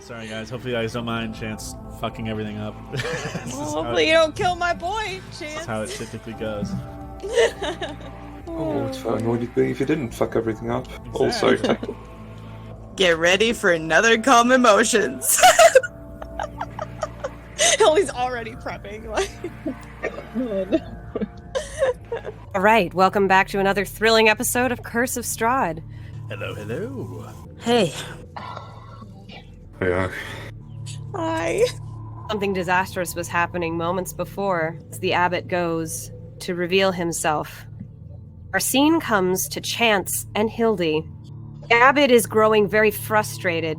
Sorry, guys. Hopefully, you guys don't mind Chance fucking everything up. Hopefully you don't kill my boy, Chance. That's how it typically goes. Oh, it's fine. What would you be if you didn't fuck everything up? Exactly. Also, Get ready for another calm emotions. He's already prepping. All right, welcome back to another thrilling episode of Curse of Strahd. Hello, hello. Hey. yeah. Hi. Something disastrous was happening moments before as the abbot goes to reveal himself. Our scene comes to Chance and Hildy. The abbot is growing very frustrated,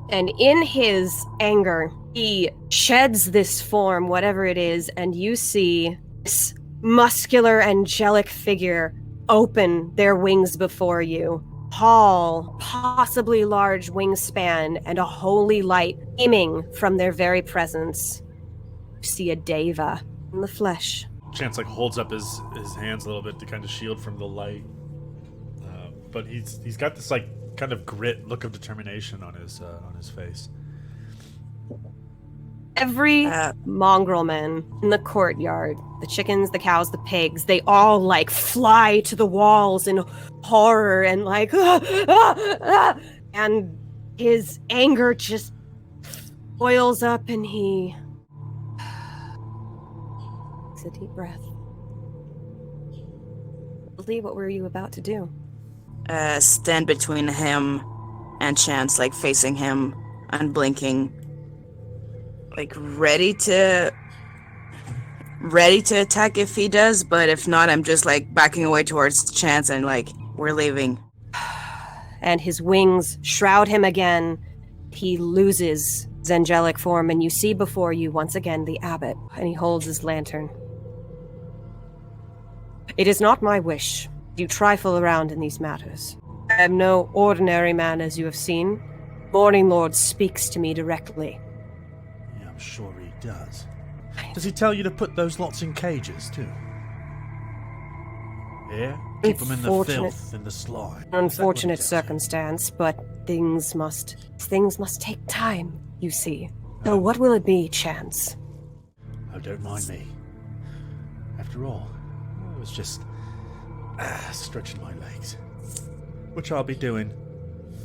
and in his anger, he sheds this form, whatever it is, and you see this muscular, angelic figure open their wings before you. Tall, possibly large wingspan, and a holy light beaming from their very presence. You see a deva in the flesh. Chance holds up his hands a little bit to kind of shield from the light, but he's got this kind of grit look of determination on his face. Every mongrel man in the courtyard, the chickens, the cows, the pigs, they all fly to the walls in horror and and his anger just boils up and he takes a deep breath. Lee, what were you about to do? Stand between him and Chance, facing him, unblinking, ready to attack if he does, but if not, I'm just backing away towards Chance and we're leaving. And his wings shroud him again. He loses his angelic form, and you see before you once again the abbot, and he holds his lantern. It is not my wish you trifle around in these matters. I am no ordinary man, as you have seen. Morning Lord speaks to me directly. Yeah, I'm sure he does. Does he tell you to put those lots in cages, too? Yeah? Keep them in the filth and the slime. Unfortunate circumstance, but things must take time, you see. So what will it be, Chance? Oh, don't mind me. After all, I was just stretching my legs. Which I'll be doing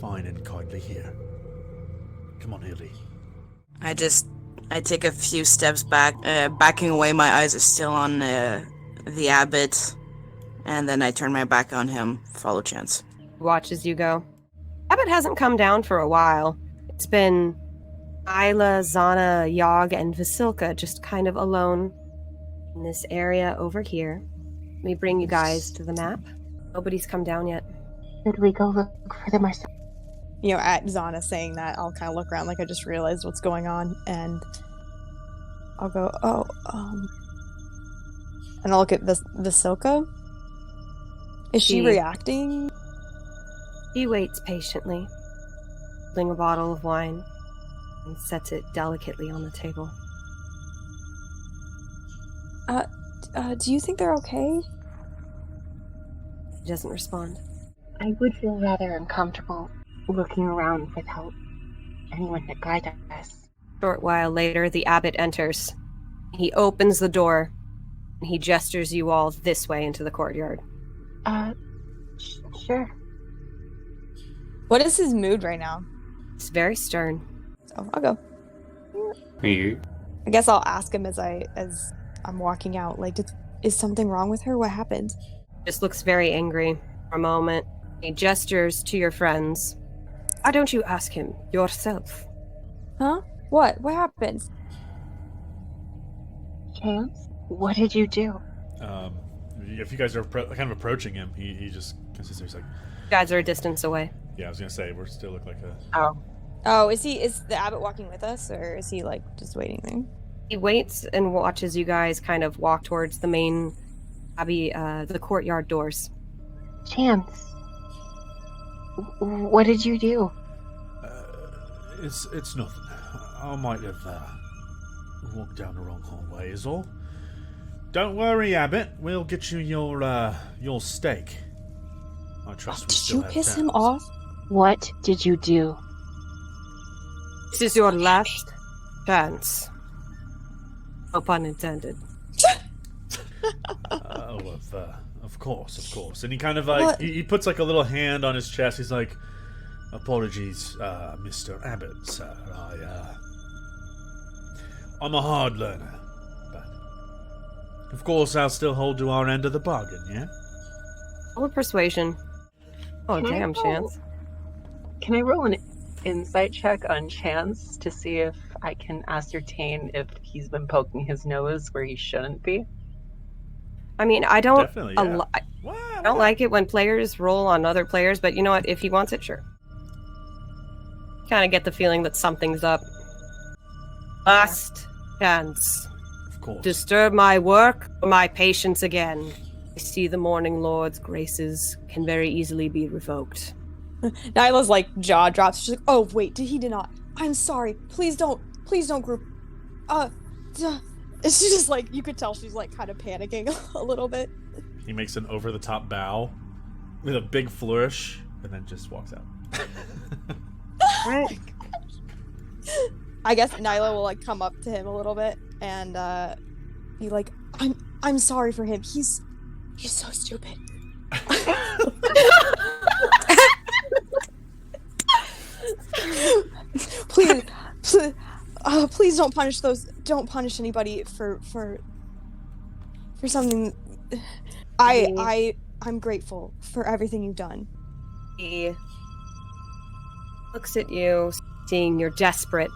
fine and kindly here. Come on, Hildy. I take a few steps back, backing away. My eyes are still on the abbot, and then I turn my back on him, follow Chance. Watch as you go. Abbot hasn't come down for a while. It's been Nyla, Zhana, Yog, and Vasilka just kind of alone in this area over here. Let me bring you guys to the map. Nobody's come down yet. Should we go look for them ourselves? At Zhana saying that, I'll kind of look around I just realized what's going on, and I'll go, and I'll look at Vasilka. Is she reacting? He waits patiently, holding a bottle of wine, and sets it delicately on the table. Do you think they're okay? He doesn't respond. I would feel rather uncomfortable looking around without anyone to guide us. A short while later, the abbot enters. He opens the door, and he gestures you all this way into the courtyard. Sure. What is his mood right now? It's very stern. So I'll go. You? I guess I'll ask him as I'm walking out. Is something wrong with her? What happened? Just looks very angry for a moment. He gestures to your friends. Why don't you ask him yourself? Huh? What? What happened? Chance, what did you do? If you guys are kind of approaching him, he just sits there. He's like, You guys are a distance away. yeah, I was gonna say we still look like a. Oh, is the abbot walking with us, or is he just waiting there? He waits and watches you guys kind of walk towards the main abbey, the courtyard doors. Chance, what did you do? It's nothing. I might have walked down the wrong hallway is all. Don't worry, Abbot. We'll get you your steak. I trust we Did still you have piss him towels. off? What did you do? This is your last chance. No pun intended. Of course. And he kind of like he puts like a little hand on his chest. He's like, "Apologies, Mr. Abbott, sir. I'm a hard learner, but of course I'll still hold to our end of the bargain. Yeah." Roll a persuasion. Oh, damn, Chance. Can I roll an insight check on Chance to see if I can ascertain if he's been poking his nose where he shouldn't be? I mean, I don't. Definitely, yeah. I don't like it when players roll on other players, but you know what? If he wants it, sure. Kind of get the feeling that something's up. Last chance. Of course. Disturb my work or my patience again. I see the Morning Lord's graces can very easily be revoked. Nyla's like jaw drops. She's like, "Oh wait, he did not. I'm sorry. Please don't group. She's just like, you could tell she's like kind of panicking a little bit." He makes an over-the-top bow with a big flourish, and then just walks out. Right. I guess Nyla will like come up to him a little bit and be like, I'm sorry for him. He's so stupid. Please don't punish anybody for something. I'm grateful for everything you've done. He looks at you, seeing you're desperate.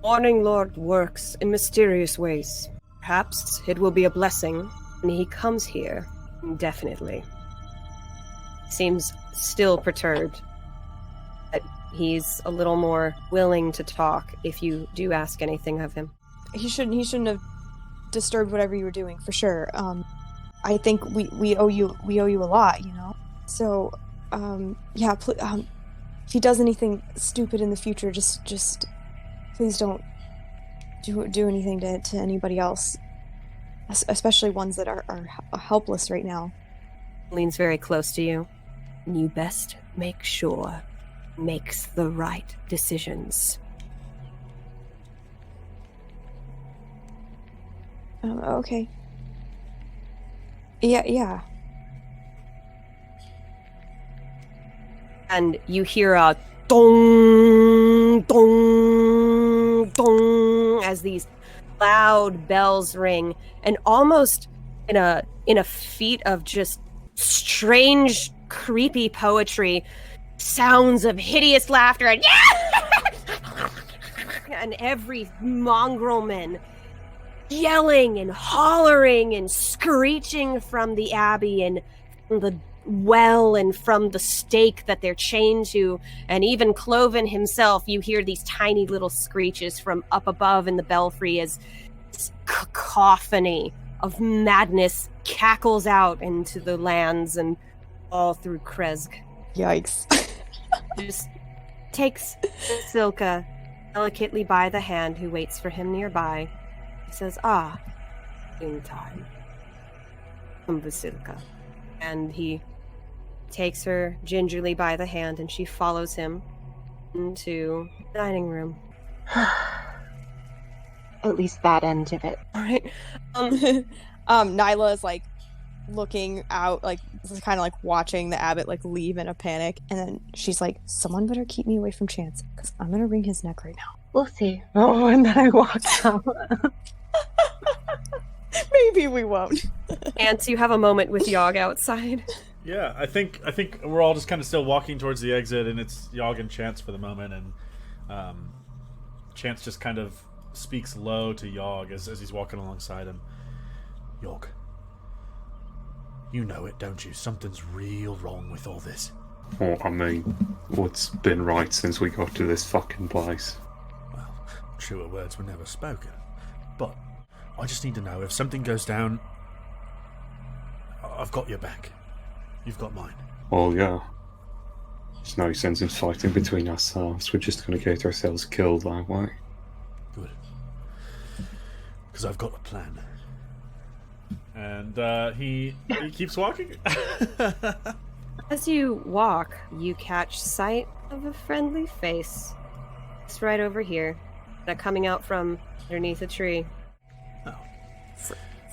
Morning Lord works in mysterious ways. Perhaps it will be a blessing when he comes here indefinitely. Seems still perturbed, but he's a little more willing to talk if you do ask anything of him. He shouldn't have disturbed whatever you were doing, for sure. I think we owe you a lot, you know. So, yeah. If he does anything stupid in the future, just please don't do anything to anybody else, especially ones that are helpless right now. Leans very close to you. You best make sure makes the right decisions. Okay. Yeah. And you hear a dong, dong, dong as these loud bells ring, and almost in a feat of just strange, creepy poetry, sounds of hideous laughter and and every mongrelman yelling and hollering and screeching from the abbey and from the well and from the stake that they're chained to, and even Cloven himself, you hear these tiny little screeches from up above in the belfry as this cacophony of madness cackles out into the lands and all through Krezk. Yikes. Just takes Silka delicately by the hand, who waits for him nearby. He says, in time. Vasilka. And he takes her gingerly by the hand, and she follows him into the dining room. At least that end of it. All right. Nyla is like looking out, like kind of like watching the abbot like leave in a panic, and then she's like, "Someone better keep me away from Chance, because I'm gonna wring his neck right now." We'll see. Oh, and then I walk out. Maybe we won't. Ants, you have a moment with Yogg outside. Yeah, I think we're all just kind of still walking towards the exit, and it's Yogg and Chance for the moment, and Chance just kind of speaks low to Yogg as he's walking alongside him. Yogg, you know it, don't you? Something's real wrong with all this. Well, I mean, what's been right since we got to this fucking place? Well, truer words were never spoken, but I just need to know, if something goes down, I've got your back. You've got mine. Well, yeah. There's no sense in fighting between ourselves. We're just going to get ourselves killed that way. Good. Because I've got a plan. And he keeps walking. As you walk, you catch sight of a friendly face It's right over here. They're coming out from underneath a tree. Oh.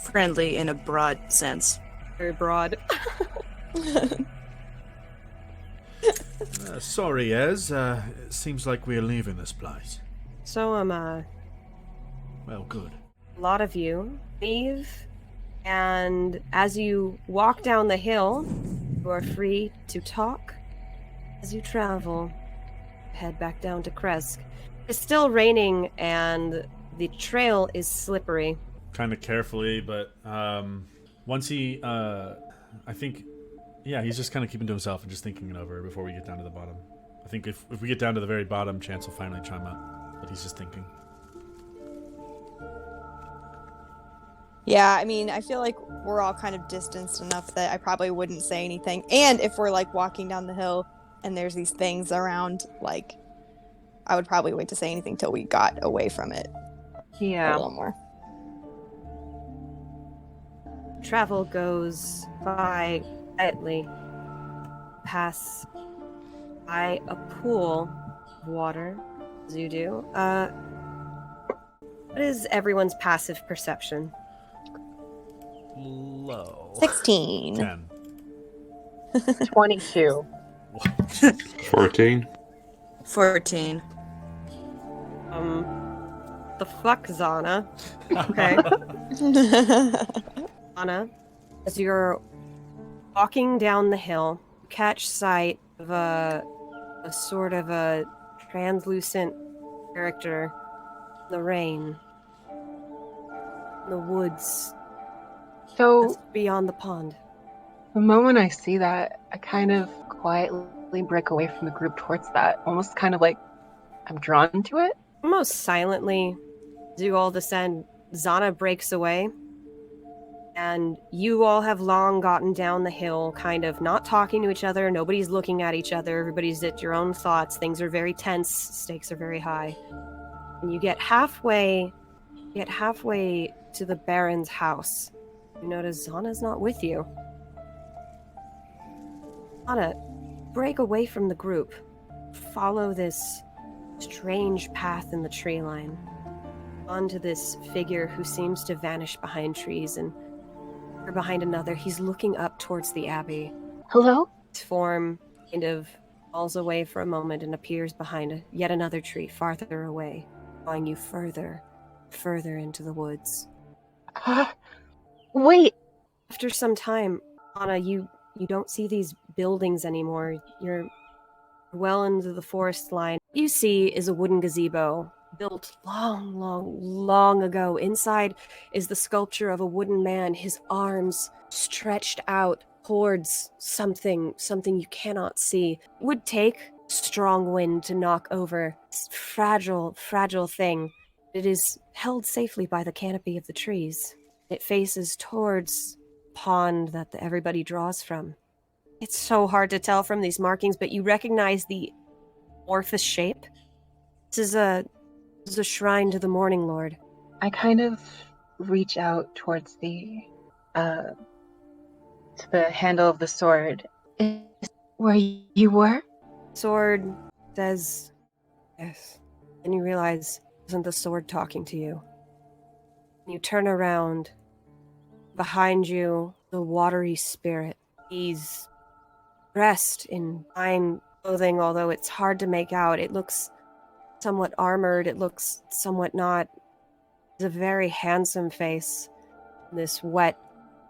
Friendly in a broad sense. Very broad. Sorry, Ez. It seems like we're leaving this place. So am I. Well, good. A lot of you leave, and as you walk down the hill, you are free to talk as you travel. Head back down to Krezk. It's still raining, and the trail is slippery. Kind of carefully, but once he, I think, yeah, he's just kind of keeping to himself and just thinking it over before we get down to the bottom. I think if we get down to the very bottom, Chance will finally chime up, but he's just thinking. Yeah, I mean, I feel like we're all kind of distanced enough that I probably wouldn't say anything. And if we're like walking down the hill and there's these things around, like, I would probably wait to say anything till we got away from it a Yeah. little more. Travel goes by quietly. Pass by a pool of water, as you do. What is everyone's passive perception? Low. 16. 10. 22. 14. 14. The fuck, Zhana? Okay. Zhana, as you're walking down the hill, you catch sight of a sort of a translucent character in the rain. In the woods. So Just beyond the pond. the moment I see that, I kind of quietly break away from the group towards that, almost kind of like I'm drawn to it. Almost silently, as you all descend, Zhana breaks away. And you all have long gotten down the hill, kind of not talking to each other. Nobody's looking at each other. Everybody's at your own thoughts. Things are very tense. Stakes are very high. And you get halfway to the Baron's house. You notice Zhana's not with you. Zhana, break away from the group. Follow this strange path in the tree line. Onto this figure who seems to vanish behind trees and behind another. He's looking up towards the abbey. Hello? His form kind of falls away for a moment and appears behind yet another tree farther away, drawing you further into the woods. Wait. After some time, Anna, you don't see these buildings anymore. You're well into the forest line. You see is a wooden gazebo built long ago. Inside is the sculpture of a wooden man, his arms stretched out towards something you cannot see. It would take strong wind to knock over this fragile thing. It is held safely by the canopy of the trees. It faces towards the pond that everybody draws from. It's so hard to tell from these markings, but you recognize the amorphous shape. This is a shrine to the Morning Lord. I kind of reach out towards the to the handle of the sword. Is where you were? Sword says yes. And you realize it isn't the sword talking to you. You turn around. Behind you, the watery spirit. He's dressed in fine clothing, although it's hard to make out. It looks somewhat armored. It looks somewhat not. It's a very handsome face. This wet,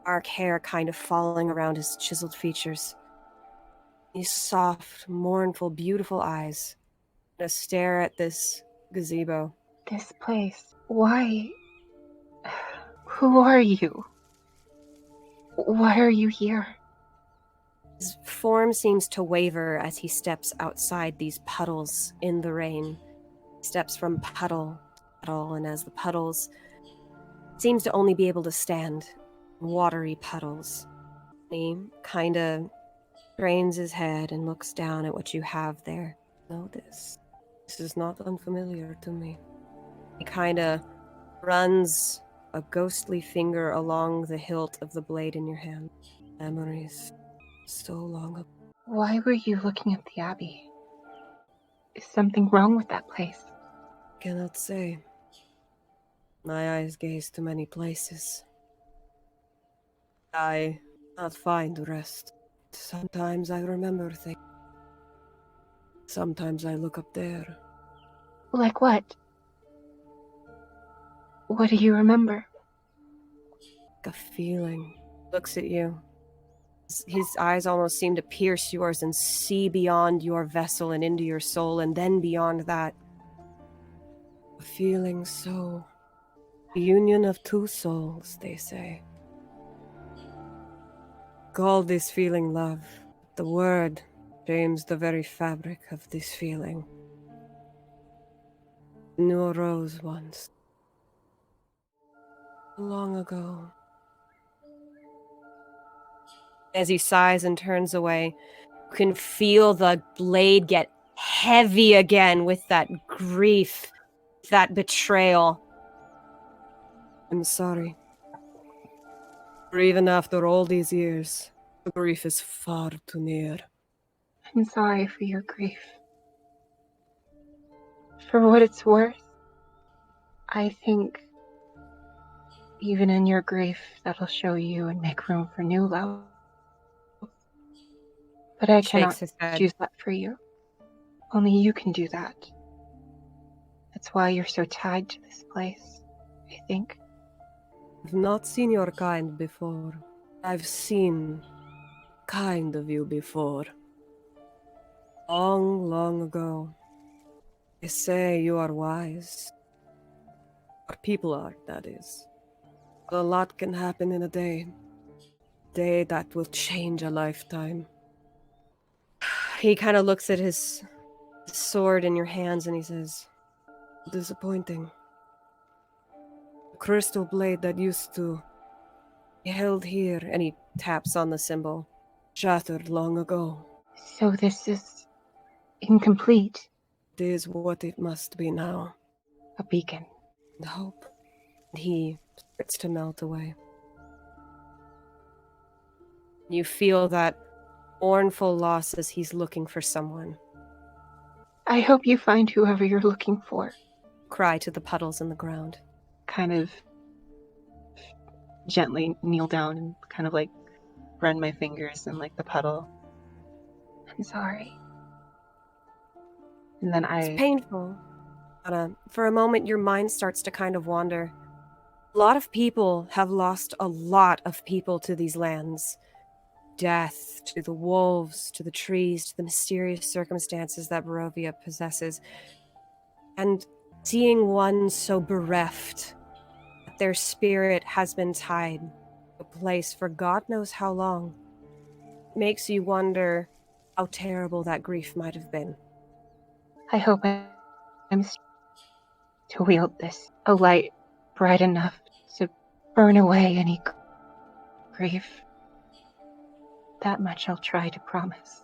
dark hair kind of falling around his chiseled features. These soft, mournful, beautiful eyes. And a stare at this gazebo. This place. Why? Who are you? Why are you here? His form seems to waver as he steps outside these puddles in the rain. He steps from puddle to puddle, and as the puddles seems to only be able to stand in watery puddles. He kind of strains his head and looks down at what you have there. No, this is not unfamiliar to me. He kind of runs a ghostly finger along the hilt of the blade in your hand. Memories so long ago. Why were you looking at the Abbey? Is something wrong with that place? Cannot say. My eyes gaze to many places. I cannot find rest. Sometimes I remember things. Sometimes I look up there. Like what? What do you remember? Like a feeling. Looks at you. His eyes almost seem to pierce yours and see beyond your vessel and into your soul, and then beyond that. A feeling so... The union of two souls, they say. Call this feeling love. The word shames the very fabric of this feeling. Knew a rose once. Long ago. As he sighs and turns away, you can feel the blade get heavy again with that grief, that betrayal. I'm sorry. For even after all these years, the grief is far too near. I'm sorry for your grief. For what it's worth, I think even in your grief, that'll show you and make room for new love. But I cannot Shakes his head. choose that for you. Only you can do that. That's why you're so tied to this place, I think. I've not seen your kind before. I've seen kind of you before. Long, long ago. They say you are wise. Our people are, that is. But a lot can happen in a day. A day that will change a lifetime. He kind of looks at his sword in your hands and he says, disappointing. The crystal blade that used to be held here, and he taps on the symbol, shattered long ago. So this is incomplete. It is what it must be now. A beacon. And hope. And he starts to melt away. You feel that mournful loss as he's looking for someone. I hope you find whoever you're looking for. Cry to the puddles in the ground. Kind of gently kneel down and kind of like run my fingers in like the puddle. I'm sorry. And then It's painful. But, for a moment, your mind starts to kind of wander. A lot of people have lost a lot of people to these lands. Death, to the wolves, to the trees, to the mysterious circumstances that Barovia possesses. And seeing one so bereft, that their spirit has been tied to a place for God knows how long, makes you wonder how terrible that grief might have been. I hope I'm to wield this, a light bright enough to burn away any grief. That much I'll try to promise.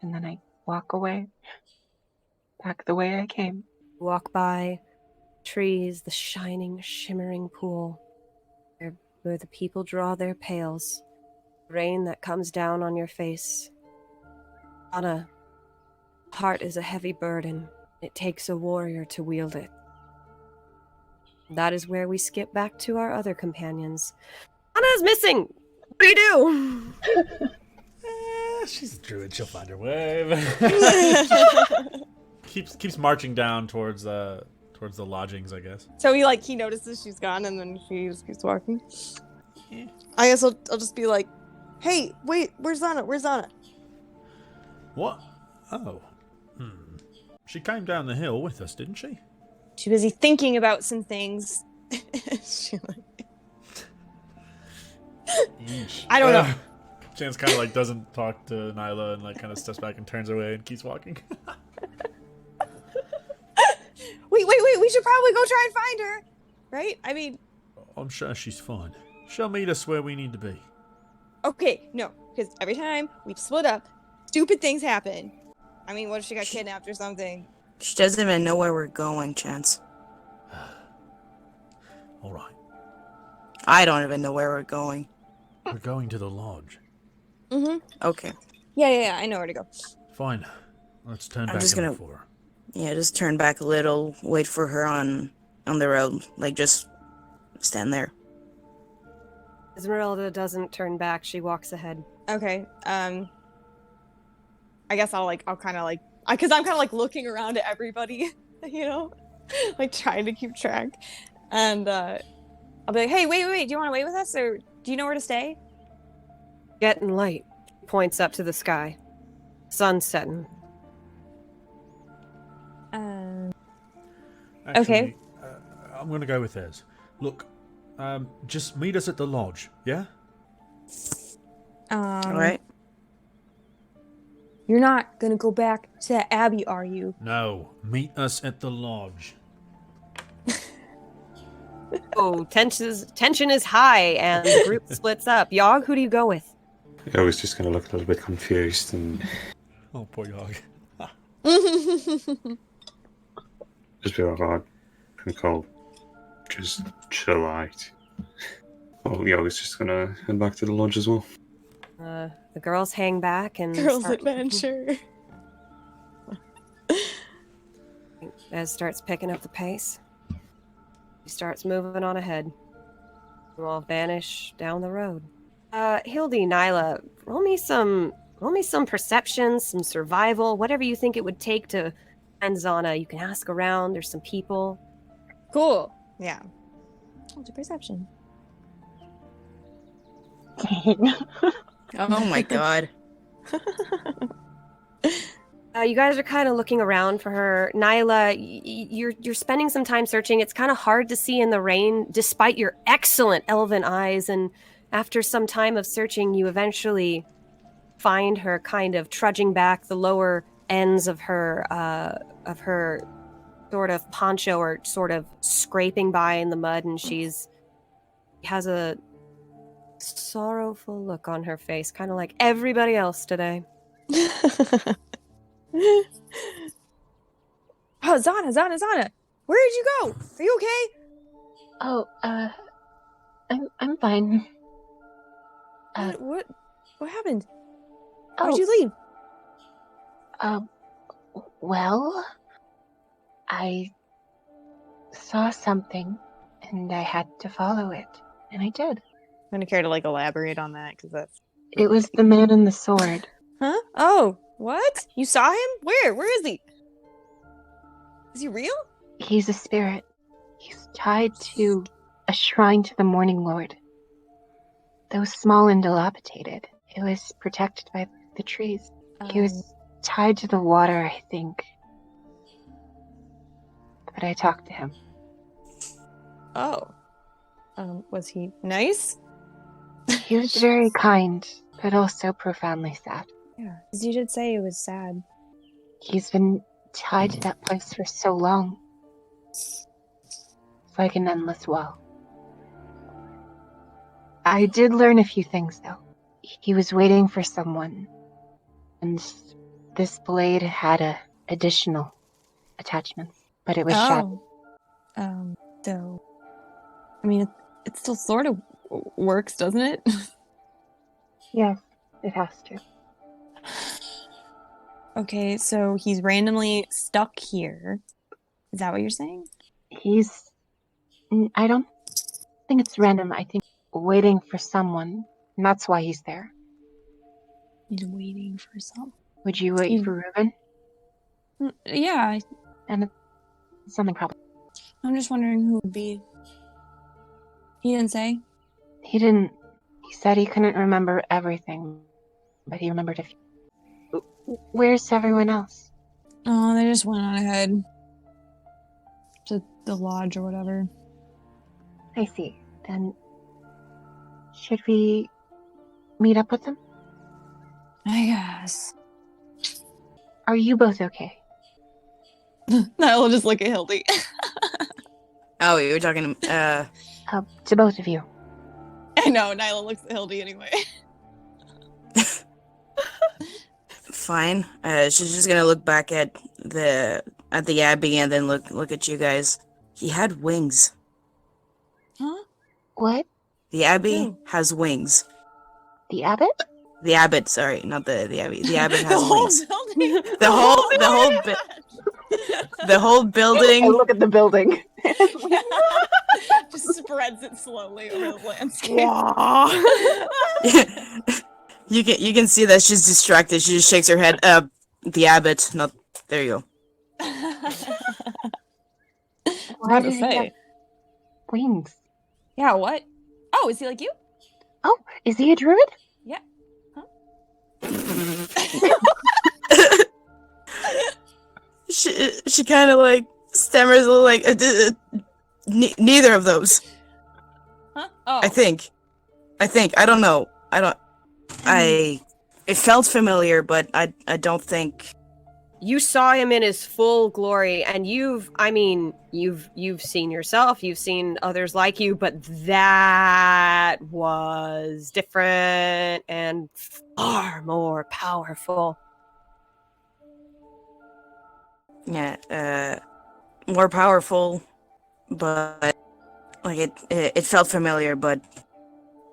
And then I walk away, back the way I came. Walk by trees, the shining, shimmering pool, where the people draw their pails, rain that comes down on your face. Zhana, heart is a heavy burden. It takes a warrior to wield it. That is where we skip back to our other companions. Zhana's missing! What do you do? She's a druid. She'll find her way. keeps marching down towards the lodgings, I guess. So he notices she's gone, and then she just keeps walking. Yeah. I guess I'll just be like, "Hey, wait, where's Zhana? Where's Zhana?" What? Oh. She came down the hill with us, didn't she? Too busy thinking about some things. She I don't know. Chance kind of doesn't talk to Nyla and kind of steps back and turns away and keeps walking. Wait, we should probably go try and find her. Right? I mean... I'm sure she's fine. She'll meet us where we need to be. Okay, no. Because every time we've split up, stupid things happen. I mean, what if she got kidnapped or something? She doesn't even know where we're going, Chance. All right. I don't even know where we're going. We're going to the lodge. Mm-hmm. Okay. Yeah, I know where to go. Fine. Let's turn I'm back just and gonna- look for her. Yeah, just turn back a little, wait for her on the road. Like, just stand there. Ezmerelda doesn't turn back. She walks ahead. Okay. I guess I'll kind of like, because I'm kind of like looking around at everybody, you know, like trying to keep track, and I'll be like, hey, wait, do you want to wait with us, or do you know where to stay? Getting light. Points up to the sky. Sun's setting. Actually, Okay. I'm going to go with this. Look, just meet us at the lodge, yeah? Alright? You're not gonna go back to that abbey, are you? No, meet us at the lodge. Oh, tension is high, and the group splits up. Yogg, who do you go with? I was just going to look a little bit confused and Oh, poor Yogg. just be like, oh, Nicole, just chill out. Oh, yeah, I was just going to head back to the lodge as well. The girls hang back and Girls' start- adventure. Ez starts picking up the pace. He starts moving on ahead. We'll all vanish down the road. Hildy, Nyla, roll me some perception, some survival, whatever you think it would take to find Zhana. You can ask around. There's some people. Cool. Yeah. I'll do perception. Oh my god. You guys are kind of looking around for her. Nyla, you're spending some time searching. It's kind of hard to see in the rain, despite your excellent elven eyes. And after some time of searching, you eventually find her kind of trudging back the lower ends of her sort of poncho, or sort of scraping by in the mud, and she has a sorrowful look on her face, kind of like everybody else today. Oh, Zhana! Where did you go? Are you okay? Oh, I'm fine. What happened? Oh, Why'd you leave? Well, I saw something, and I had to follow it, and I did. I'm gonna care to like elaborate on that, because that's. It was the man in the sword. Huh? Oh, what? You saw him? Where? Where is he? Is he real? He's a spirit. He's tied to a shrine to the Morning Lord. Though small and dilapidated, it was protected by the trees. He was tied to the water, I think. But I talked to him. Oh. Was he nice? He was very kind, but also profoundly sad. Yeah, because you did say it was sad. He's been tied to that place for so long. It's like an endless well. I did learn a few things, though. He was waiting for someone, and this blade had additional attachments, but it was shattered. So, I mean, it still sort of works, doesn't it? Yes, it has to. Okay, so he's randomly stuck here. Is that what you're saying? I don't think it's random. I think waiting for someone, and that's why he's there. He's waiting for someone. Would you wait for Reuben? Yeah, And it's something probably. I'm just wondering who it would be. He didn't say? He didn't. He said he couldn't remember everything, but he remembered a few. Where's everyone else? Oh, they just went on ahead to the lodge or whatever. I see. Then, should we meet up with them? I guess. Are you both okay? I'll just look at Hildy. Oh, you were talking To both of you. I know, Nyla looks at Hildy anyway. fine. She's just gonna look back at the abbey and then look at you guys. He had wings. Huh? What? The abbey Oh. has wings. The abbot? The abbot, sorry, not the abbey. The abbot has The whole wings. building? The whole bit. The whole I building. look at the building. Just spreads it slowly over the landscape. You can see that she's distracted. She just shakes her head. The abbot. Not there. You go. Why to does he say. have wings? Yeah, what? Oh, is he like you? Oh, is he a druid? Yeah. Huh? she kind of like stammers a little like neither of those. Huh? Oh. I think. I don't know. It felt familiar, but I don't think. You saw him in his full glory, and you've seen yourself, you've seen others like you, but that was different and far more powerful. Yeah, more powerful, but like it felt familiar, but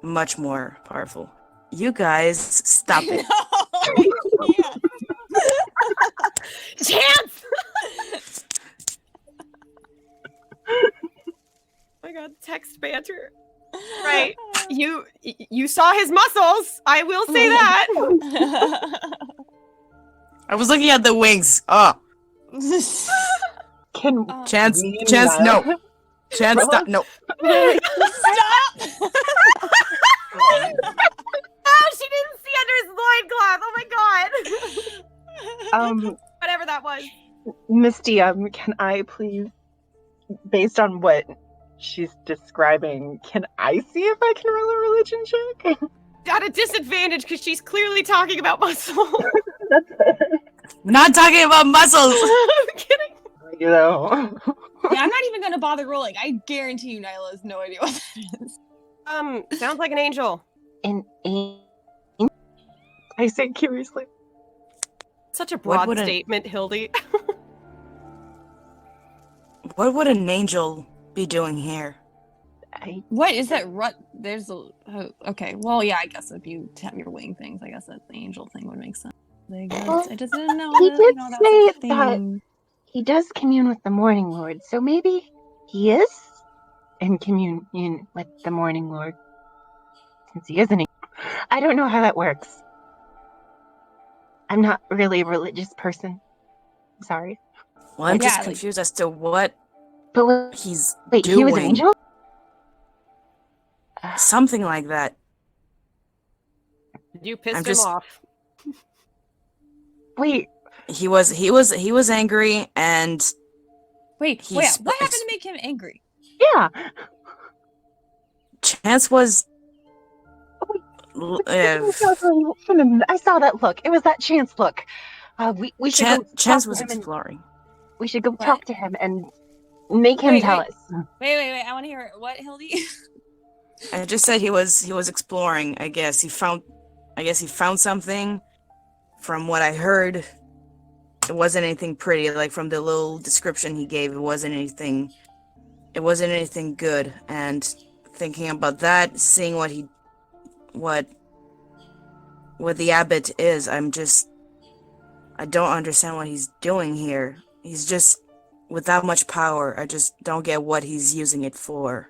much more powerful. You guys, stop it. No, I can't. Chance! Oh my god, text banter. Right. You saw his muscles. I will say that. I was looking at the wings. Oh, Can Chance, me and Chance, Nyla- no. Chance, stop, no. Stop! Oh, she didn't see under his loincloth. Oh my god. Whatever that was. Misty, can I please, based on what she's describing, can I see if I can roll a religion check? At a disadvantage because she's clearly talking about muscle. That's fair. We're not talking about muscles. I'm kidding. You know. Yeah, I'm not even gonna bother rolling. I guarantee you Nyla has no idea what that is. Sounds like an angel. An angel? I say curiously. Such a broad would statement, Hildy. What would an angel be doing here? What is that? There's a. Oh, okay, well, yeah, I guess if you have your wing things, I guess that the angel thing would make sense. I just didn't know. He that, did that's say a that thing. he does commune with the Morning Lord, so maybe he is in communion with the Morning Lord. Since he isn't. I don't know how that works. I'm not really a religious person. I'm sorry. Well, I'm Yeah, just like- confused as to what But he's wait, doing. he was an angel? Something like that. You pissed I'm him just- off. Wait, He was angry, and Wait, He's what sp- happened to make him angry? yeah. Chance was. I saw that look. It was that Chance look. We should go Chance talk was to him and exploring. we should go What? talk to him and make him Wait, tell wait. us. Wait, I want to hear it. What, Hildy? I just said he was exploring. I guess he found something. From what I heard, it wasn't anything pretty. Like from the little description he gave, it wasn't anything good. And thinking about that, seeing what the abbot is, I don't understand what he's doing here. He's just without much power. I just don't get what he's using it for.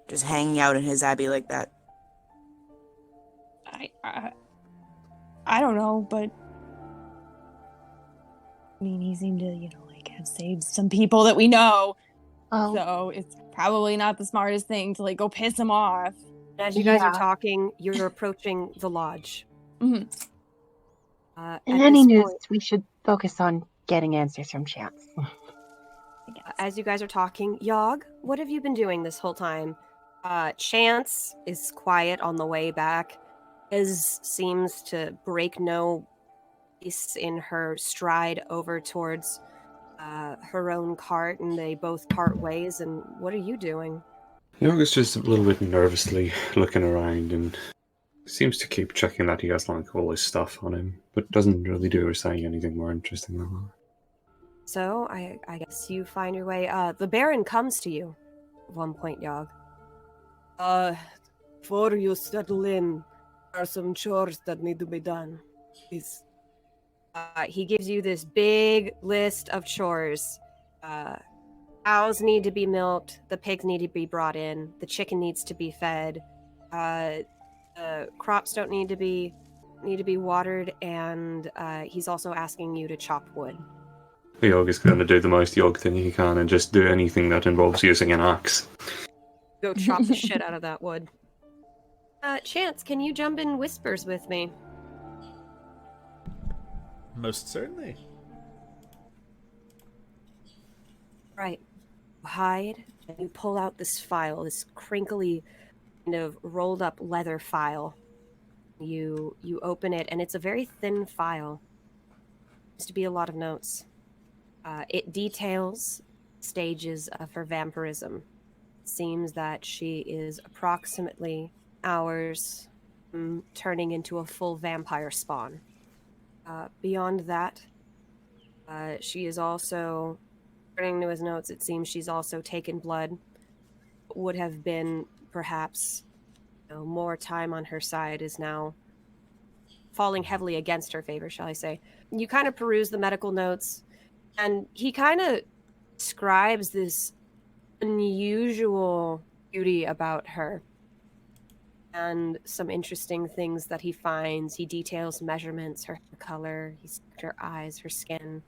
Just hanging out in his abbey like that. I don't know, but I mean, he seemed to, have saved some people that we know. Oh, So it's probably not the smartest thing to go piss him off. As you guys are Yeah. talking, you're approaching the lodge. Mhm. in At any this news, point, we should focus on getting answers from Chance. as you guys are talking, Yogg, what have you been doing this whole time? Chance is quiet on the way back. Seems to break no pace in her stride over towards her own cart, and they both part ways. And what are you doing? Yoga's just a little bit nervously looking around and seems to keep checking that he has all his stuff on him, but doesn't really do or say anything more interesting than that. So I guess you find your way. The Baron comes to you at one point, Yogg. Before you settle in, there are some chores that need to be done. Please. He gives you this big list of chores. Cows need to be milked. The pigs need to be brought in. The chicken needs to be fed. The crops don't need to be watered, and he's also asking you to chop wood. The Yogg is going to do the most Yogg thing he can and just do anything that involves using an axe. Go chop the shit out of that wood. Chance, can you jump in whispers with me? Most certainly. Right. You hide, and you pull out this file, this crinkly, kind of rolled up leather file. You open it, and it's a very thin file. Seems to be a lot of notes. It details stages of her vampirism. It seems that she is approximately hours from turning into a full vampire spawn. Beyond that, she is also, according to his notes, it seems she's also taken blood. Would have been perhaps more time on her side is now falling heavily against her favor, shall I say. You kind of peruse the medical notes, and he kind of describes this unusual beauty about her and some interesting things that he finds. He details measurements, her color, her eyes, her skin.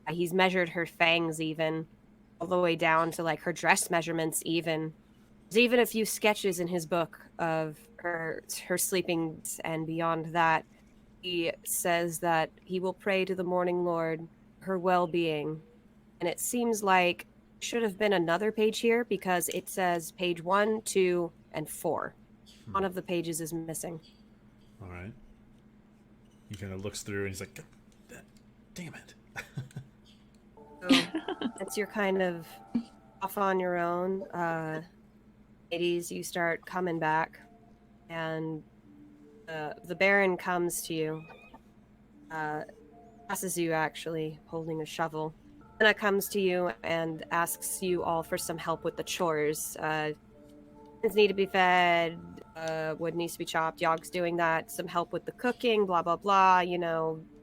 He's measured her fangs even, all the way down to like her dress measurements even. There's even a few sketches in his book of her sleeping, and beyond that, he says that he will pray to the Morning Lord, her well-being. And it seems like should have been another page here because it says page 1, 2, and 4. One of the pages is missing. All right. He kind of looks through and he's like, damn it. So that's your kind of off on your own. Ladies, you start coming back, and the Baron comes to you, passes you actually, holding a shovel. Zhana comes to you and asks you all for some help with the chores. Things need to be fed, wood needs to be chopped, Yogg's doing that, some help with the cooking, blah, blah, blah,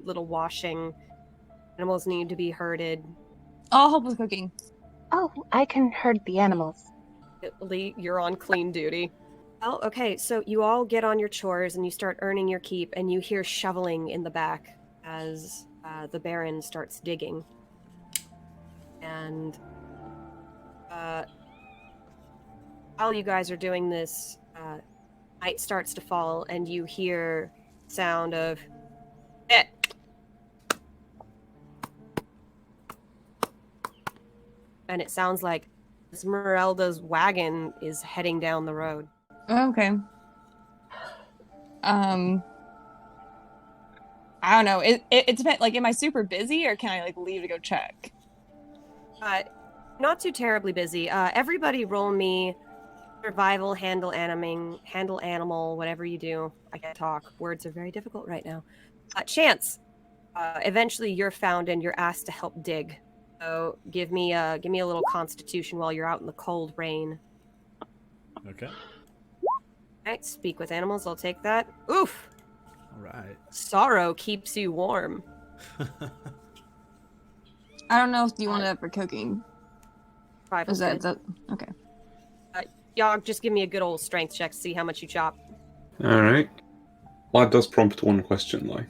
little washing. Animals need to be herded. I'll help with cooking. Oh, I can herd the animals. Lee, you're on clean duty. Well, okay, so you all get on your chores and you start earning your keep, and you hear shoveling in the back as the Baron starts digging. And while you guys are doing this, night starts to fall, and you hear sound of and it sounds like Ezmerelda's wagon is heading down the road. Okay. I don't know. It depends. Like, am I super busy, or can I like leave to go check? Not too terribly busy. Everybody roll me survival, handle animal, whatever you do. I can't talk. Words are very difficult right now. Chance. Eventually you're found and you're asked to help dig. So give me a little constitution while you're out in the cold rain. Okay. Alright, speak with animals, I'll take that. Oof! Alright. Sorrow keeps you warm. I don't know if you want that for cooking. Is that okay? Yogg, just give me a good old strength check to see how much you chop. Alright. Well, that does prompt one question, though.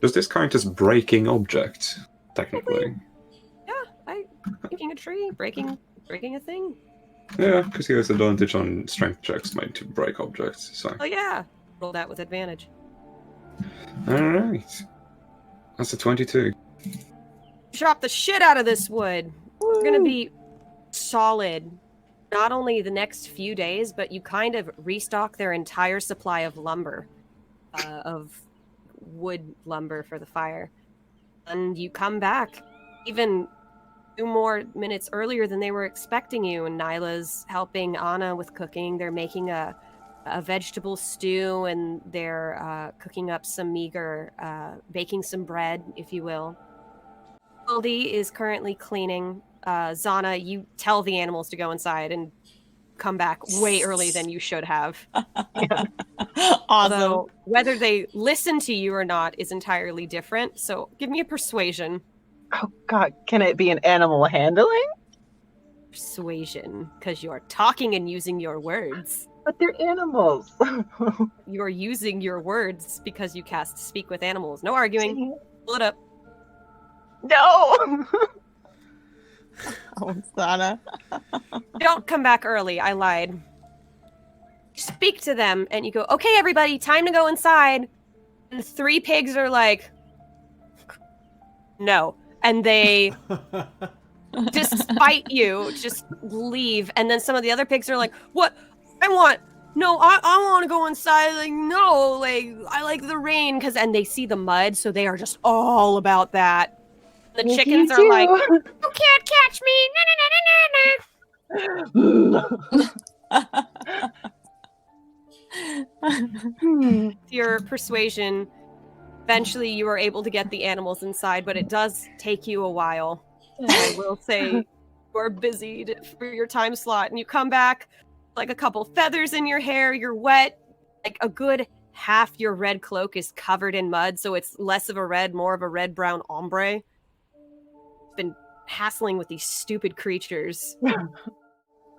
Does this count as breaking object, technically? Yeah, breaking a tree, breaking a thing. Yeah, because he has advantage on strength checks made to break objects, so... Oh yeah, roll that with advantage. Alright. That's a 22. Chop the shit out of this wood. Woo! It's gonna be solid. Not only the next few days, but you kind of restock their entire supply of lumber, of wood lumber for the fire. And you come back even 2 more minutes earlier than they were expecting you, and Nyla's helping Anna with cooking. They're making a vegetable stew, and they're cooking up some meager, baking some bread, if you will. Hildy is currently cleaning. Zhana, you tell the animals to go inside and come back way early than you should have. Awesome. Although whether they listen to you or not is entirely different. So give me a persuasion. Oh God, can it be an animal handling? Persuasion, because you're talking and using your words. But they're animals. You're using your words because you cast Speak with Animals. No arguing. Pull it up. No. Oh, Zhana. Don't come back early. I lied. You speak to them and you go, okay, everybody, time to go inside. And the 3 pigs are like, no. And they, despite you, just leave. And then some of the other pigs are like, what? I want to go inside. Like, no, like, I like the rain. And they see the mud, so they are just all about that. The Yes, chickens you are like, do. you can't catch me. Your persuasion, eventually you are able to get the animals inside, but it does take you a while. I will say you are busy for your time slot, and you come back like a couple feathers in your hair, you're wet, like a good half your red cloak is covered in mud, so it's less of a red, more of a red-brown ombre. Been hassling with these stupid creatures.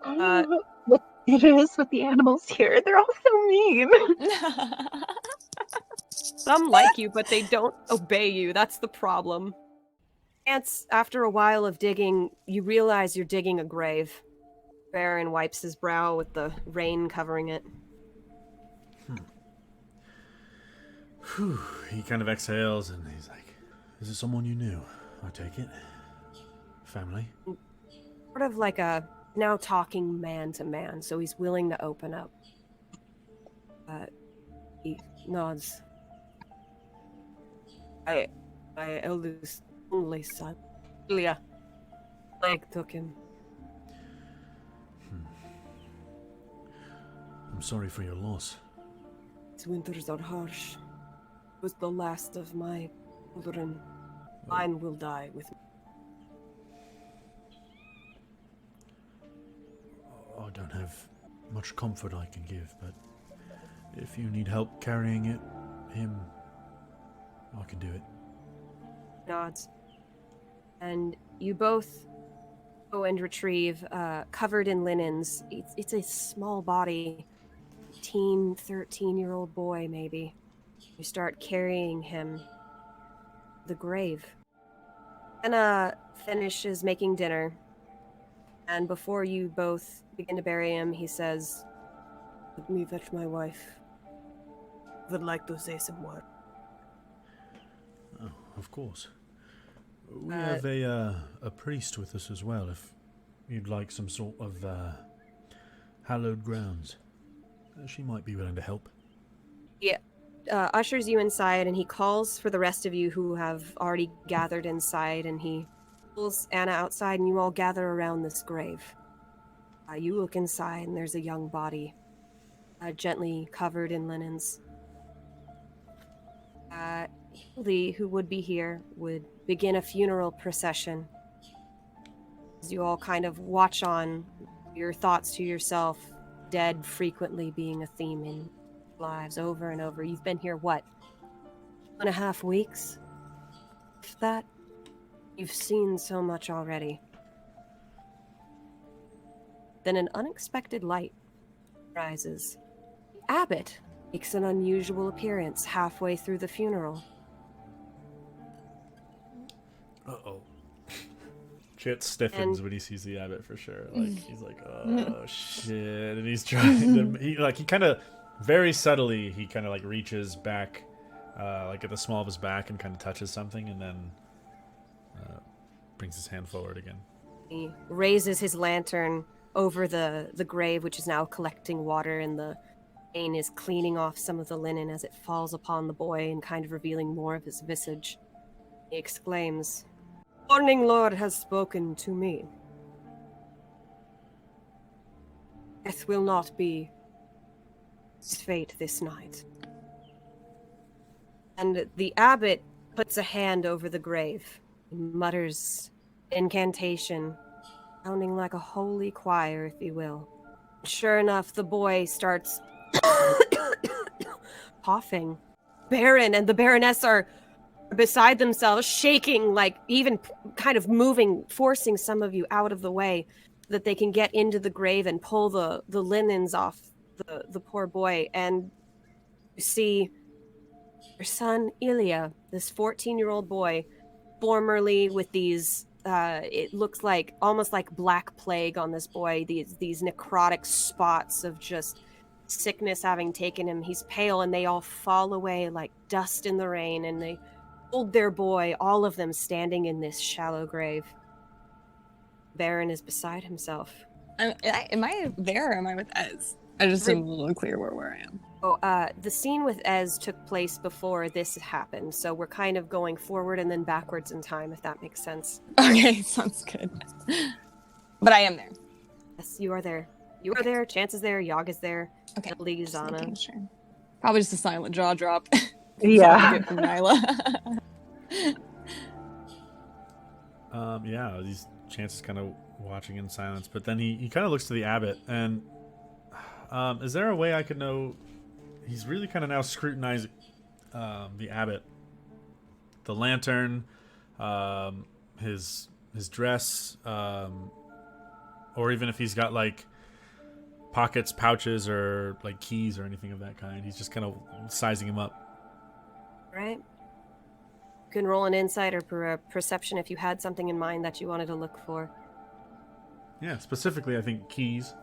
What it is with the animals here. They're all so mean. Some like you, but they don't obey you. That's the problem. Ants, after a while of digging, you realize you're digging a grave. Baron wipes his brow with the rain covering it. Whew. He kind of exhales and he's like, is it someone you knew? I take it. Family? Sort of like a now talking man to man, so he's willing to open up. He nods. My eldest only son, Ilya. Plague took him. I'm sorry for your loss. These winters are harsh. It was the last of my children. Mine will die with me. I don't have much comfort I can give, but if you need help carrying him, I can do it. Nods. And you both go and retrieve, covered in linens. It's a small body, 13-year-old boy maybe. You start carrying him to the grave. Anna finishes making dinner, and before you both begin to bury him, he says, "Let me fetch my wife. Would like to say some word." Oh, of course. We have a priest with us as well, if you'd like some sort of hallowed grounds. She might be willing to help. Yeah. Ushers you inside, and he calls for the rest of you who have already gathered inside, and he pulls Anna outside, and you all gather around this grave. You look inside, and there's a young body, gently covered in linens. Hildy, who would be here, would begin a funeral procession. As you all kind of watch on, your thoughts to yourself, dead frequently being a theme in lives over and over. You've been here, what, 2.5 weeks? If that, you've seen so much already. Then an unexpected light rises. The abbot makes an unusual appearance halfway through the funeral. Uh-oh. Chit stiffens when he sees the abbot for sure. Like, he's like, oh shit. And he's trying to, he kind of, very subtly, he kind of like reaches back, like at the small of his back and kind of touches something and then brings his hand forward again. He raises his lantern over the grave, which is now collecting water, and the rain is cleaning off some of the linen as it falls upon the boy and kind of revealing more of his visage. He exclaims, "Morning Lord has spoken to me. Death will not be his fate this night." And the abbot puts a hand over the grave. He mutters incantation, sounding like a holy choir, if you will. Sure enough, the boy starts coughing. Baron and the Baroness are beside themselves, shaking, like even kind of moving, forcing some of you out of the way so that they can get into the grave and pull the linens off the poor boy. And you see your son, Ilya, this 14-year-old boy, formerly with these, it looks like almost like black plague on this boy, these necrotic spots of just sickness having taken him. He's pale and they all fall away like dust in the rain, and they hold their boy, all of them standing in this shallow grave. Baron is beside himself. Am I there or am I with Ez? I just am a little unclear where I am. Oh, the scene with Ez took place before this happened, so we're kind of going forward and then backwards in time, if that makes sense. Okay, sounds good. But I am there. Yes, you are there. You are there, Chance is there, Yog is there, Okay. Hildy, Just Zhana. making sure. Probably just a silent jaw drop. Yeah. Get from Nyla. Yeah, these Chance is kind of watching in silence, but then he kind of looks to the abbot, and is there a way I could know? He's really kind of now scrutinizing the abbot, the lantern, his dress, or even if he's got like pockets, pouches, or like keys or anything of that kind. He's just kind of sizing him up. Right? You can roll an insight or perception if you had something in mind that you wanted to look for. Yeah, specifically I think keys,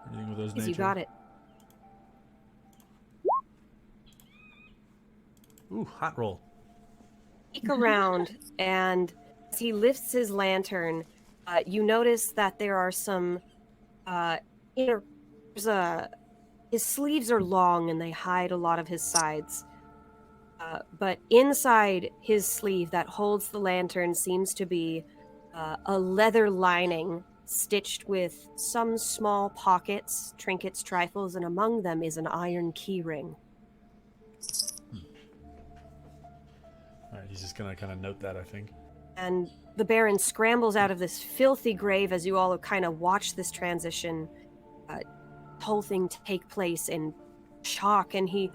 anything with those Yes, nature. you got it. Ooh, hot roll. Peek around, and as he lifts his lantern, you notice that there are some his sleeves are long and they hide a lot of his sides. But inside his sleeve that holds the lantern seems to be a leather lining stitched with some small pockets, trinkets, trifles, and among them is an iron key ring. Alright, he's just gonna kind of note that, I think. And the Baron scrambles out of this filthy grave as you all kind of watch this transition, whole thing take place in shock, and he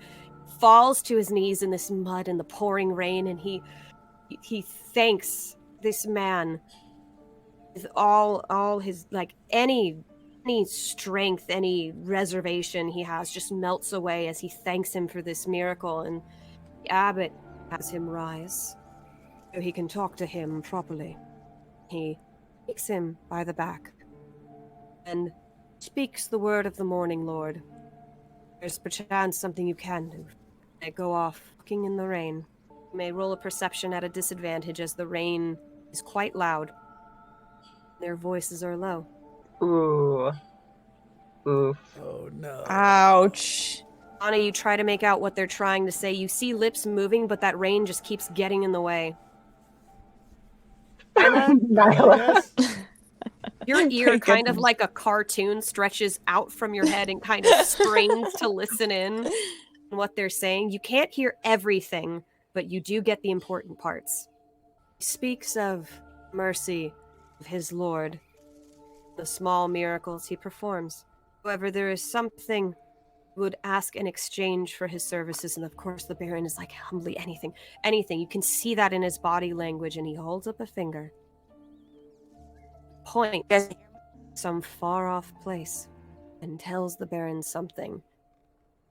falls to his knees in this mud and the pouring rain, and he thanks this man with all his, like, any strength, any reservation he has just melts away as he thanks him for this miracle. And the abbot has him rise so he can talk to him properly. He takes him by the back and speaks the word of the morning, Lord. There's perchance something you can do. I go off looking in the rain. You may roll a perception at a disadvantage as the rain is quite loud. Their voices are low. Ooh. Oof. Oh no. Ouch. Anna, you try to make out what they're trying to say. You see lips moving, but that rain just keeps getting in the way. Nyla. Your ear, kind of like a cartoon, stretches out from your head and kind of strains to listen in on what they're saying. You can't hear everything, but you do get the important parts. He speaks of mercy of his Lord, the small miracles he performs. However, there is something he would ask in exchange for his services, and of course the Baron is like, humbly, anything. You can see that in his body language, and he holds up a finger. Points some far-off place and tells the Baron something.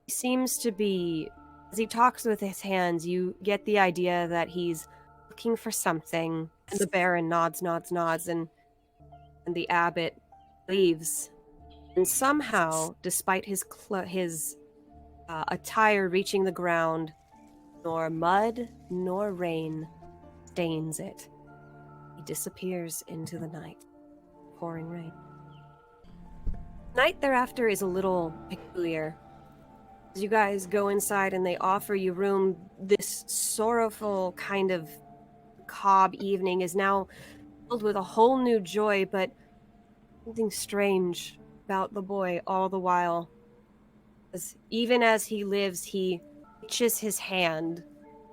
He seems to be, as he talks with his hands, you get the idea that he's looking for something, and the Baron nods, and the abbot leaves. And somehow, despite his attire reaching the ground, nor mud nor rain stains it. He disappears into the night. Pouring rain. Night thereafter is a little peculiar. As you guys go inside and they offer you room, this sorrowful kind of macabre evening is now filled with a whole new joy, but something strange about the boy all the while. Even as he lives, he itches his hand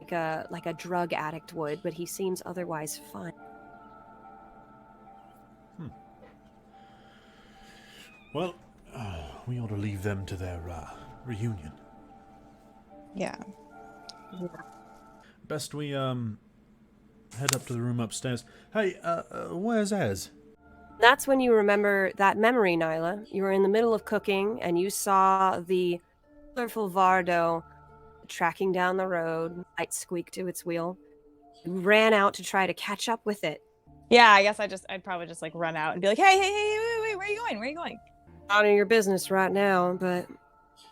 like a drug addict would, but he seems otherwise fine. Well, we ought to leave them to their reunion. Yeah. Best we head up to the room upstairs. Hey, where's Ez? That's when you remember that memory, Nyla. You were in the middle of cooking, and you saw the colorful Vardo tracking down the road. Light squeaked to its wheel. You ran out to try to catch up with it. Yeah, I guess I'd probably just like run out and be like, hey, wait, where are you going? Where are you going? Out of your business right now, but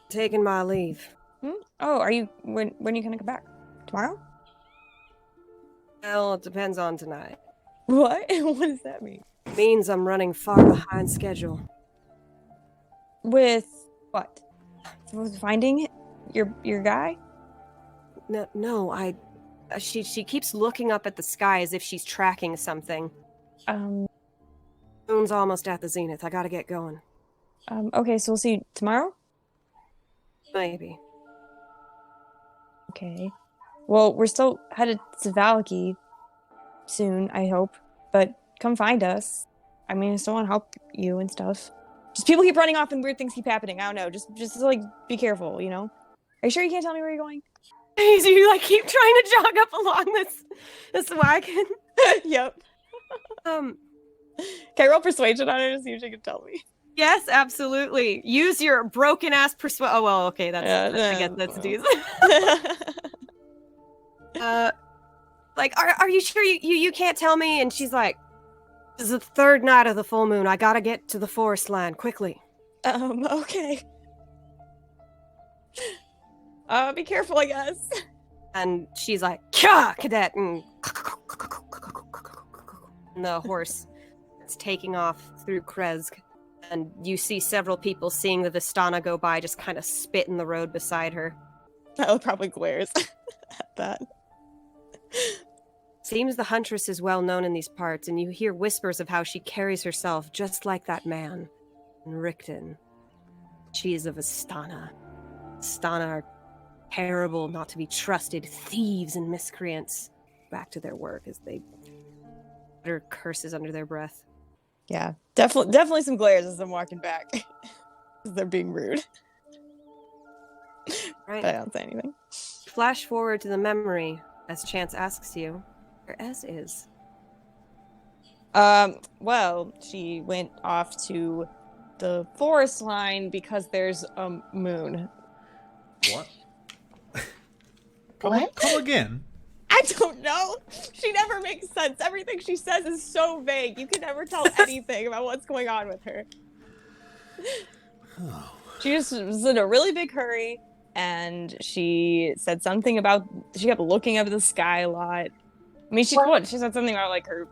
taking my leave. Oh, are you? When are you gonna come back? Tomorrow? Well, it depends on tonight. What? What does that mean? Means I'm running far behind schedule. With what? With finding your guy? No, she keeps looking up at the sky as if she's tracking something. Moon's almost at the zenith. I gotta get going. Okay, so we'll see you tomorrow? Maybe. Okay. Well, we're still headed to Valaki soon, I hope. But come find us. I mean, I still want to help you and stuff. Just people keep running off and weird things keep happening. I don't know. Just like be careful, you know? Are you sure you can't tell me where you're going? You like keep trying to jog up along this wagon. Yep. Can I roll persuasion on her to see if she can tell me? Yes, absolutely. Use your broken ass persuasion. Oh well, okay, I guess that's decent. Like, are you sure you can't tell me? And she's like, "This is the third night of the full moon. I gotta get to the forest land quickly." Okay. Be careful, I guess. And she's like, "Kya, cadet!" And the horse is taking off through Krezk. And you see several people seeing the Vistana go by just kind of spit in the road beside her. Nyla probably glares at that. Seems the huntress is well known in these parts, and you hear whispers of how she carries herself just like that man in Richten. She is a Vistana. Vistana are terrible, not to be trusted, thieves and miscreants. Back to their work as they utter curses under their breath. Yeah, definitely some glares as I'm walking back. They're being rude. Right. But I don't say anything. Flash forward to the memory as Chance asks you where Ez is. Well, she went off to the forest line because there's a moon. What? What? Come again? I don't know. She never makes sense. Everything she says is so vague. You can never tell anything about what's going on with her. Oh. She just was in a really big hurry, and she said something about she kept looking up at the sky a lot. I mean, she said something about like her,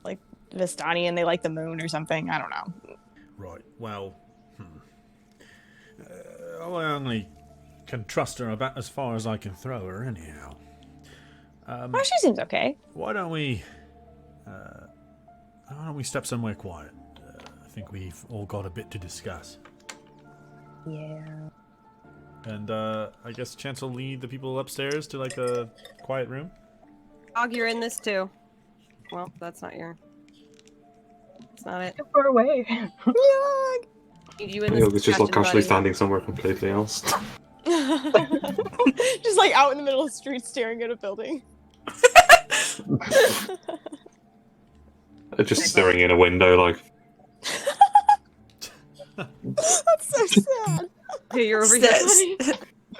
like Vistani, and they like the moon or something. I don't know. Right. Well, I only can trust her about as far as I can throw her, anyhow. Well, she seems okay. Why don't we step somewhere quiet? I think we've all got a bit to discuss. Yeah. And I guess Chance will lead the people upstairs to like a quiet room. Og, you're in this too. Well, that's not your. That's not it. Too far away. Need you in this It's just like discussion, casually buddy. standing somewhere completely else. Just like out in the middle of the street staring at a building. Just staring in a window like. That's so sad. Hey, you're over here.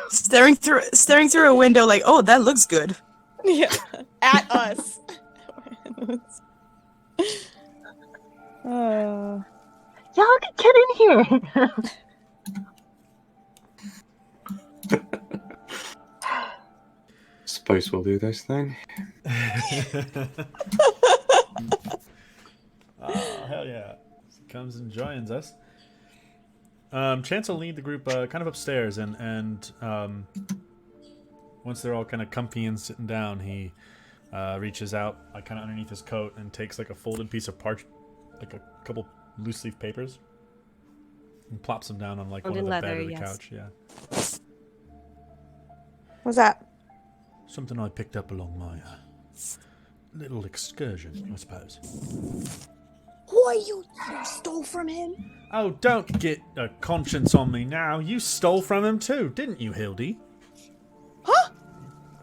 Staring through a window like, oh, that looks good. Yeah. At us. Y'all get in here. Suppose we'll do this then. Oh, hell yeah. He comes and joins us. Chance will lead the group kind of upstairs, and once they're all kind of comfy and sitting down, he reaches out like kind of underneath his coat and takes like a folded piece of like a couple loose leaf papers and plops them down on like one of the Folded bed leather, or the yes. couch. Yeah. What's that? Something I picked up along my little excursion, I suppose. What, you stole from him? Oh, don't get a conscience on me now. You stole from him too, didn't you, Hildy? Huh?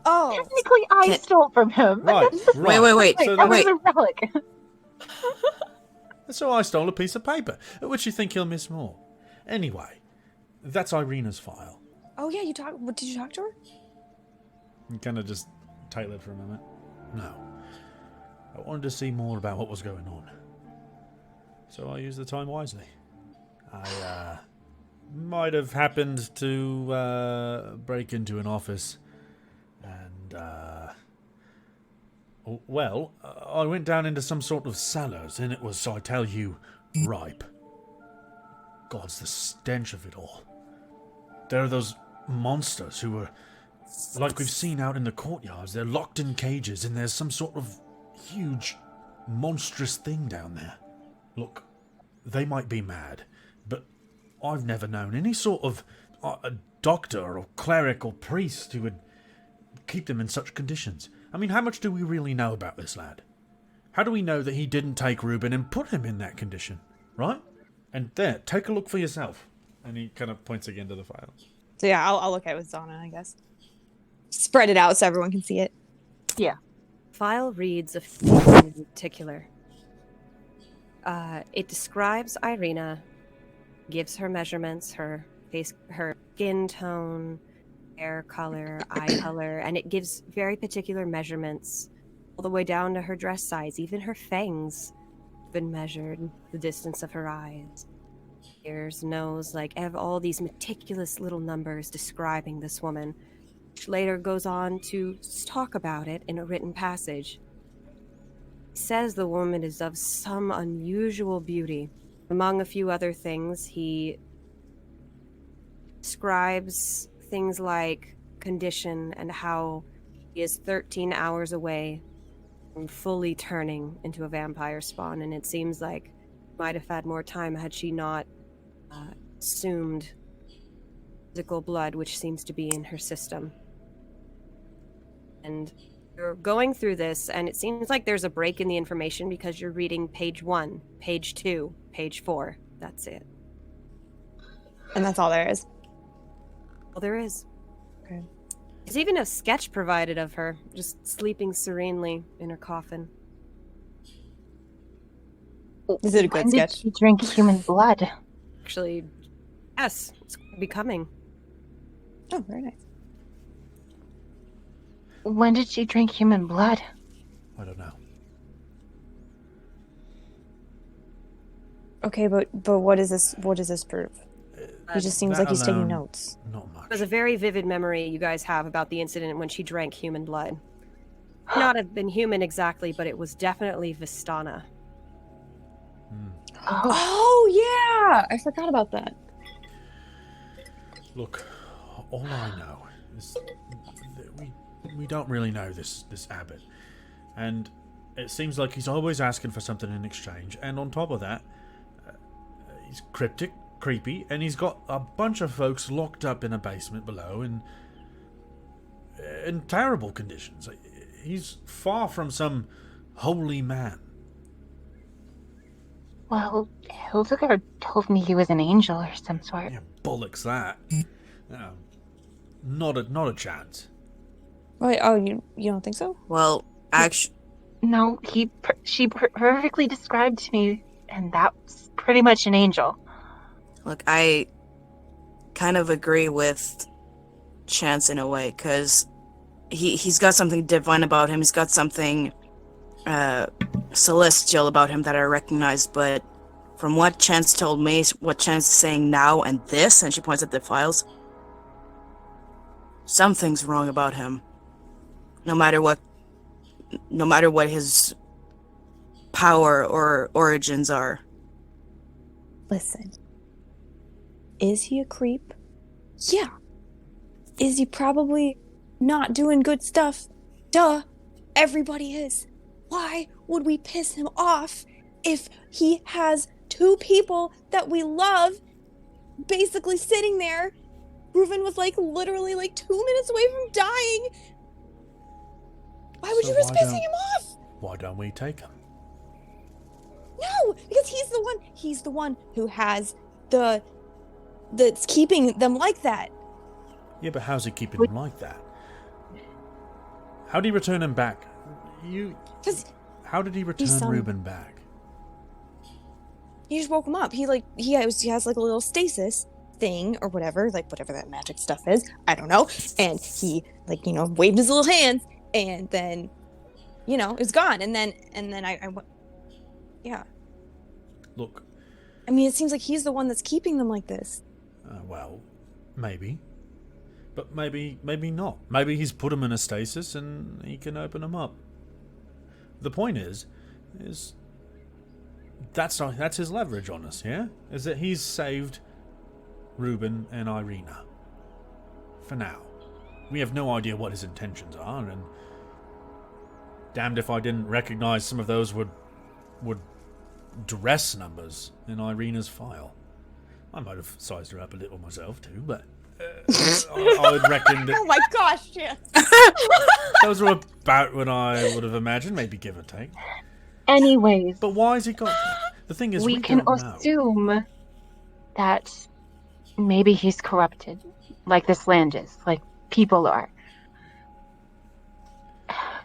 Oh. Technically, I stole from him. Right, right. Wait. So that then- was a relic. So I stole a piece of paper, which you think he'll miss more. Anyway, that's Ireena's file. Oh yeah, what did you talk to her? You kind of just tail it for a moment. No. I wanted to see more about what was going on. So I used the time wisely. I might have happened to break into an office and well, I went down into some sort of cellars and it was, I tell you, ripe. God's the stench of it all. There are those monsters who are, like we've seen out in the courtyards, they're locked in cages and there's some sort of huge, monstrous thing down there. Look, they might be mad, but I've never known any sort of a doctor or cleric or priest who would keep them in such conditions. I mean, how much do we really know about this lad? How do we know that he didn't take Reuben and put him in that condition, right? And there, take a look for yourself. And he kind of points again to the file. So yeah, I'll look at it with Zhana, I guess. Spread it out so everyone can see it. Yeah. File reads a few things in particular. It describes Ireena, gives her measurements, her face, her skin tone, hair color, eye color, and it gives very particular measurements all the way down to her dress size. Even her fangs have been measured, the distance of her eyes, ears, nose, like all these meticulous little numbers describing this woman. Which later goes on to talk about it in a written passage. He says the woman is of some unusual beauty. Among a few other things, he describes things like condition and how he is 13 hours away from fully turning into a vampire spawn, and it seems like he might have had more time had she not assumed physical blood, which seems to be in her system. And you're going through this, and it seems like there's a break in the information because you're reading page 1, page 2, page 4. That's it. And that's all there is. All there is. Okay. There's even a sketch provided of her, just sleeping serenely in her coffin. Is it a good When sketch? did she drink human blood? Actually, yes, it's becoming. Oh, very nice. When did she drink human blood? I don't know. Okay, but what is this? What does this prove? He just seems That like he's taking alone, notes. Not much. There's a very vivid memory you guys have about the incident when she drank human blood. Not have been human exactly, but it was definitely Vistana. Oh yeah, I forgot about that. Look, all I know is that we don't really know this abbot, and it seems like he's always asking for something in exchange. And on top of that, he's cryptic, creepy, and he's got a bunch of folks locked up in a basement below in terrible conditions. He's far from some holy man. Well, Hildegard told me he was an angel or some sort. Yeah, bollocks that. No, not a chance. Wait, oh, you don't think so? Well, actually, No, she perfectly described to me, and that's pretty much an angel. look, I kind of agree with Chance in a way, because he's got something divine about him. He's got something celestial about him that I recognize, but from what Chance told me, what Chance is saying now, and this, and she points at the files, something's wrong about him. No matter what his power or origins are. Listen. Is he a creep? Yeah. Is he probably not doing good stuff? Duh. Everybody is. Why would we piss him off if he has two people that we love basically sitting there? Reuven was literally 2 minutes away from dying. Why would So you risk why pissing don't- him off? Why don't we take him? No, because he's the one who has that's keeping them like that. Yeah, but how's he keeping him like that? How did he return him back? How did he return Reuben back? He just woke him up. He has like a little stasis thing or whatever, like whatever that magic stuff is. I don't know. And he waved his little hands, and then it's gone. And then I yeah. Look. I mean, it seems like he's the one that's keeping them like this. Well, maybe. But maybe not. Maybe he's put him in a stasis and he can open them up. The point is that's his leverage on us, yeah? Is that he's saved Reuben and Ireena. For now. We have no idea what his intentions are, and damned if I didn't recognize some of those would duress numbers in Ireena's file. I might have sized her up a little myself too, but I would reckon that... Oh my gosh, yeah. Those were about what I would have imagined, maybe give or take. Anyways. But why has he got... The thing is, we can don't know. Assume that maybe he's corrupted, like this land is, like people are.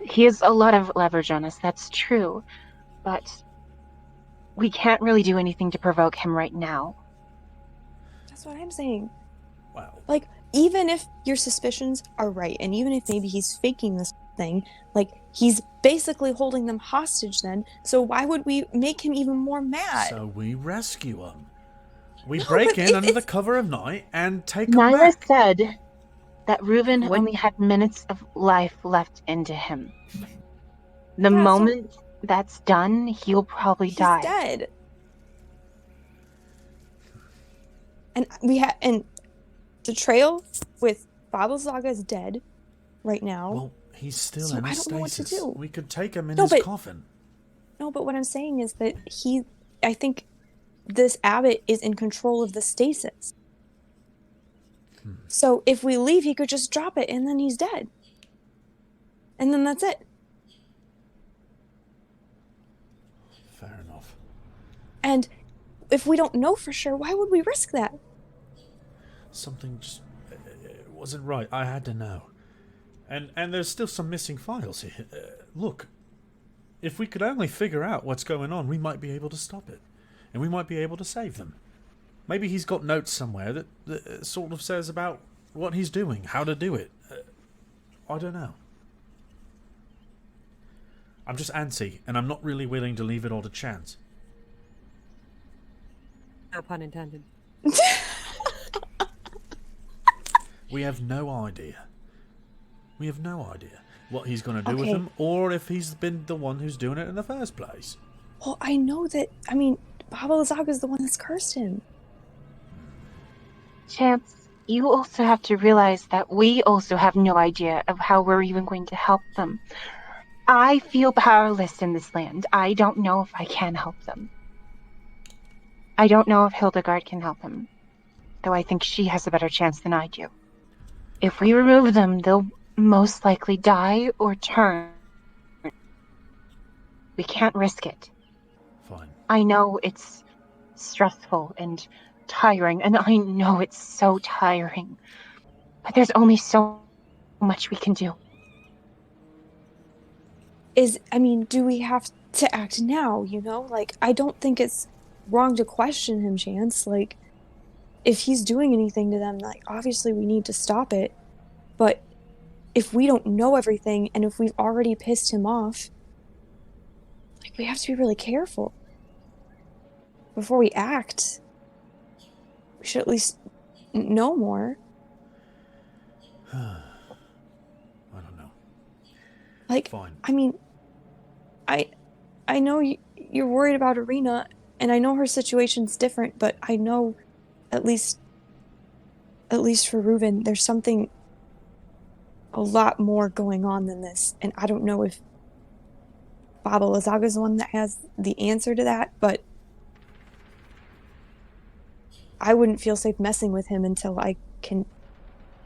He has a lot of leverage on us, that's true, but we can't really do anything to provoke him right now. That's what I'm saying. Wow. Like, even if your suspicions are right, and even if maybe he's faking this thing, like, he's basically holding them hostage then, so why would we make him even more mad? So we rescue him. We break in under the cover of night and take him Nyla back. said that Reuben only had minutes of life left into him. The moment that's done, he'll probably die. He's dead. And the trail with Babelzaga is dead right now. Well, he's still So in a I don't know what to stasis. do. We could take him in his coffin. No, but what I'm saying is that I think this abbot is in control of the stasis. So if we leave, he could just drop it and then he's dead. And then that's it. Fair enough. And if we don't know for sure, why would we risk that? Something just it wasn't right. I had to know. And there's still some missing files here. Look, if we could only figure out what's going on, we might be able to stop it. And we might be able to save them. Maybe he's got notes somewhere that sort of says about what he's doing, how to do it. I don't know. I'm just antsy, and I'm not really willing to leave it all to chance. No pun intended. We have no idea. We have no idea what he's going to do with them, or if he's been the one who's doing it in the first place. Well, I know that, Babelzaga is the one that's cursed him. Chance, you also have to realize that we also have no idea of how we're even going to help them. I feel powerless in this land. I don't know if I can help them. I don't know if Hildegard can help them, though I think she has a better chance than I do. If we remove them, they'll most likely die or turn. We can't risk it. Fine. I know it's stressful and tiring, and I know it's so tiring. But there's only so much we can do. Do we have to act now, I don't think it's wrong to question him, Chance. If he's doing anything to them, obviously we need to stop it. But if we don't know everything, and if we've already pissed him off, we have to be really careful. Before we act, we should at least know more. I don't know. Fine. I know you're worried about Ireena, and I know her situation's different, but I know at least for Reuben, there's something a lot more going on than this, and I don't know if Babelzaga's the one that has the answer to that, but I wouldn't feel safe messing with him until I can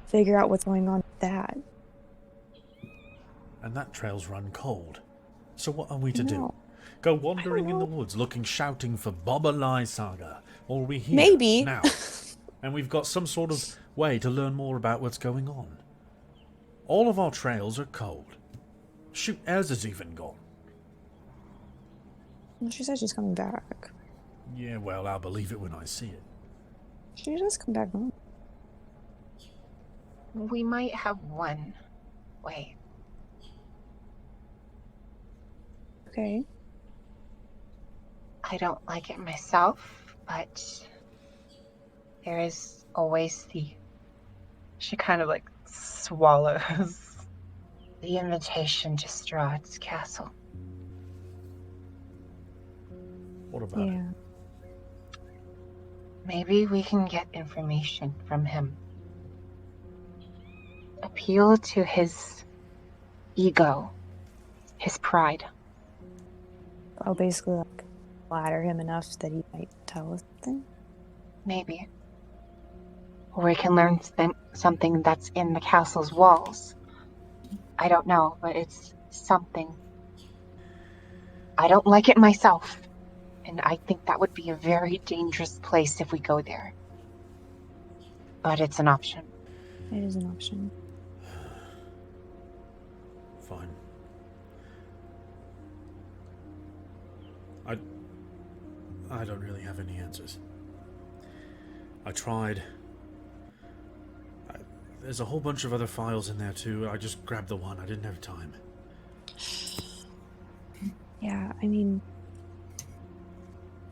figure out what's going on with that. And that trail's run cold. So what are we to do? go wandering in the woods looking, shouting for Baba Lai Saga? Or are we here Maybe. now? And we've got some sort of way to learn more about what's going on. All of our trails are cold. Shoot, Ez's even gone. Well, she said she's coming back. Yeah, well, I'll believe it when I see it. She does come back home. We might have one way. Okay. I don't like it myself, but there is always the... She kind of like swallows the invitation to Strahd's castle. What about it? Maybe we can get information from him. Appeal to his ego, his pride. I'll basically like flatter him enough that he might tell us something. Maybe. Or we can learn something that's in the castle's walls. I don't know, but it's something. I don't like it myself. And I think that would be a very dangerous place if we go there. But it's an option. It is an option. Fine. I don't really have any answers. I tried. There's a whole bunch of other files in there too. I just grabbed the one. I didn't have time. Yeah, I mean,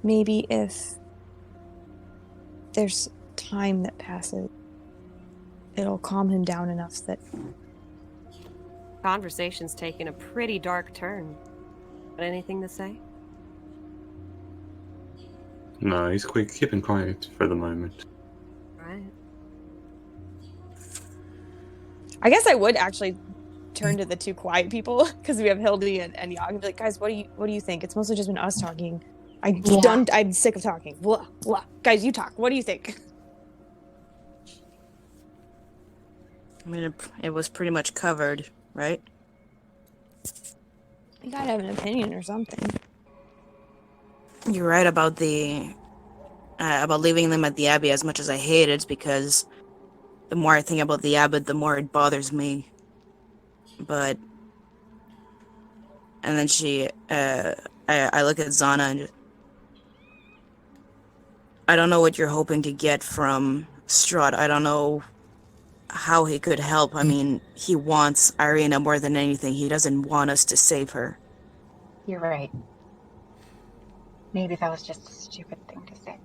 maybe if there's time that passes, it'll calm him down enough that... Conversation's taken a pretty dark turn. Got anything to say? No, he's keeping quiet for the moment. Right. I guess I would actually turn to the two quiet people, because we have Hildy and Yog, and be like, guys, what do you think? It's mostly just been us talking. I'm sick of talking. Blah, blah. Guys, you talk. What do you think? I mean, it was pretty much covered, right? You gotta have an opinion or something. You're right about about leaving them at the Abbey. As much as I hate it, because the more I think about the Abbot, the more it bothers me. But, and then I look at Zhana and I don't know what you're hoping to get from Strahd. I don't know how he could help. I mean, he wants Ireena more than anything. He doesn't want us to save her. You're right. Maybe that was just a stupid thing to say.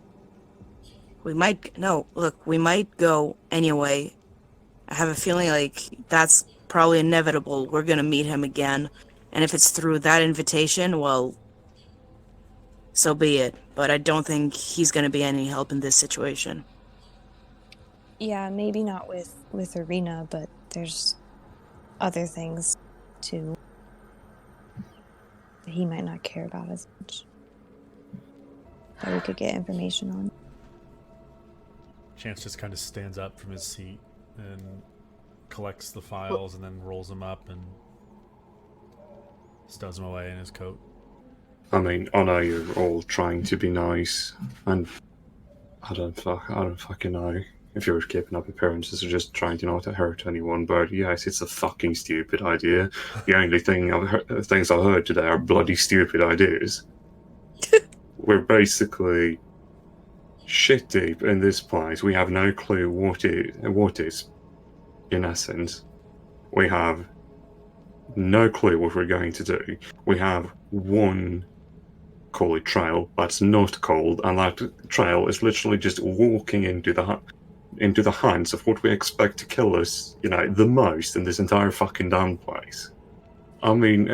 We might go anyway. I have a feeling like that's probably inevitable. We're gonna meet him again. And if it's through that invitation, well, so be it. But I don't think he's gonna be any help in this situation. Yeah, maybe not with Ireena, but there's other things too that he might not care about as much, that we could get information on. Chance just kind of stands up from his seat and collects the files and then rolls them up and stows them away in his coat. I mean, I know you're all trying to be nice, and I don't fucking know if you're keeping up appearances or just trying to not hurt anyone, but yes, it's a fucking stupid idea. The only things I've heard today are bloody stupid ideas. We're basically shit deep in this place. We have no clue what is, in essence. We have no clue what we're going to do. We have one, call it trail, that's not cold, and that trail is literally just walking into the hands of what we expect to kill us, the most in this entire fucking damn place. I mean,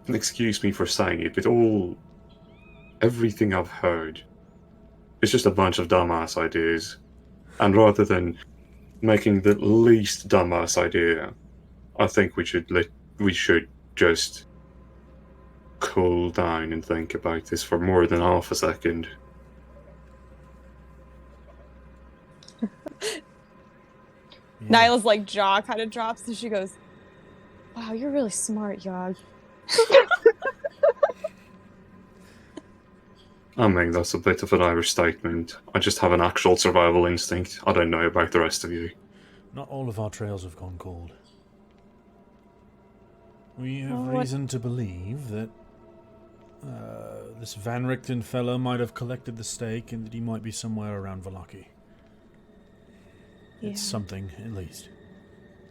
excuse me for saying it, but everything I've heard is just a bunch of dumbass ideas. And rather than making the least dumbass idea, I think we should just cool down and think about this for more than half a second. Nyla's like jaw kind of drops and she goes, "Wow, you're really smart, Yog." I mean, that's a bit of an Irish statement. I just have an actual survival instinct. I don't know about the rest of you. Not all of our trails have gone cold. We have Well, what- reason to believe that this Van Richten fellow might have collected the stake and that he might be somewhere around Vallaki. Yeah. It's something, at least.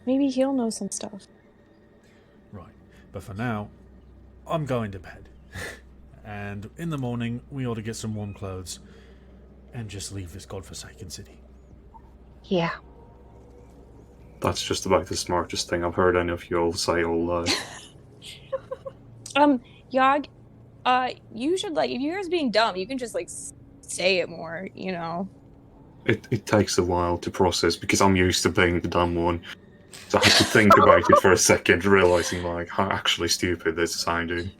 Maybe he'll know some stuff. Right. But for now, I'm going to bed. And in the morning, we ought to get some warm clothes and just leave this godforsaken city. Yeah. That's just about the smartest thing I've heard any of you all say all day. Yog, you should, like, if you're just being dumb, you can just, like, say it more, you know? It takes a while to process because I'm used to being the dumb one. So I had to think about it for a second, realizing like how actually stupid this sounded.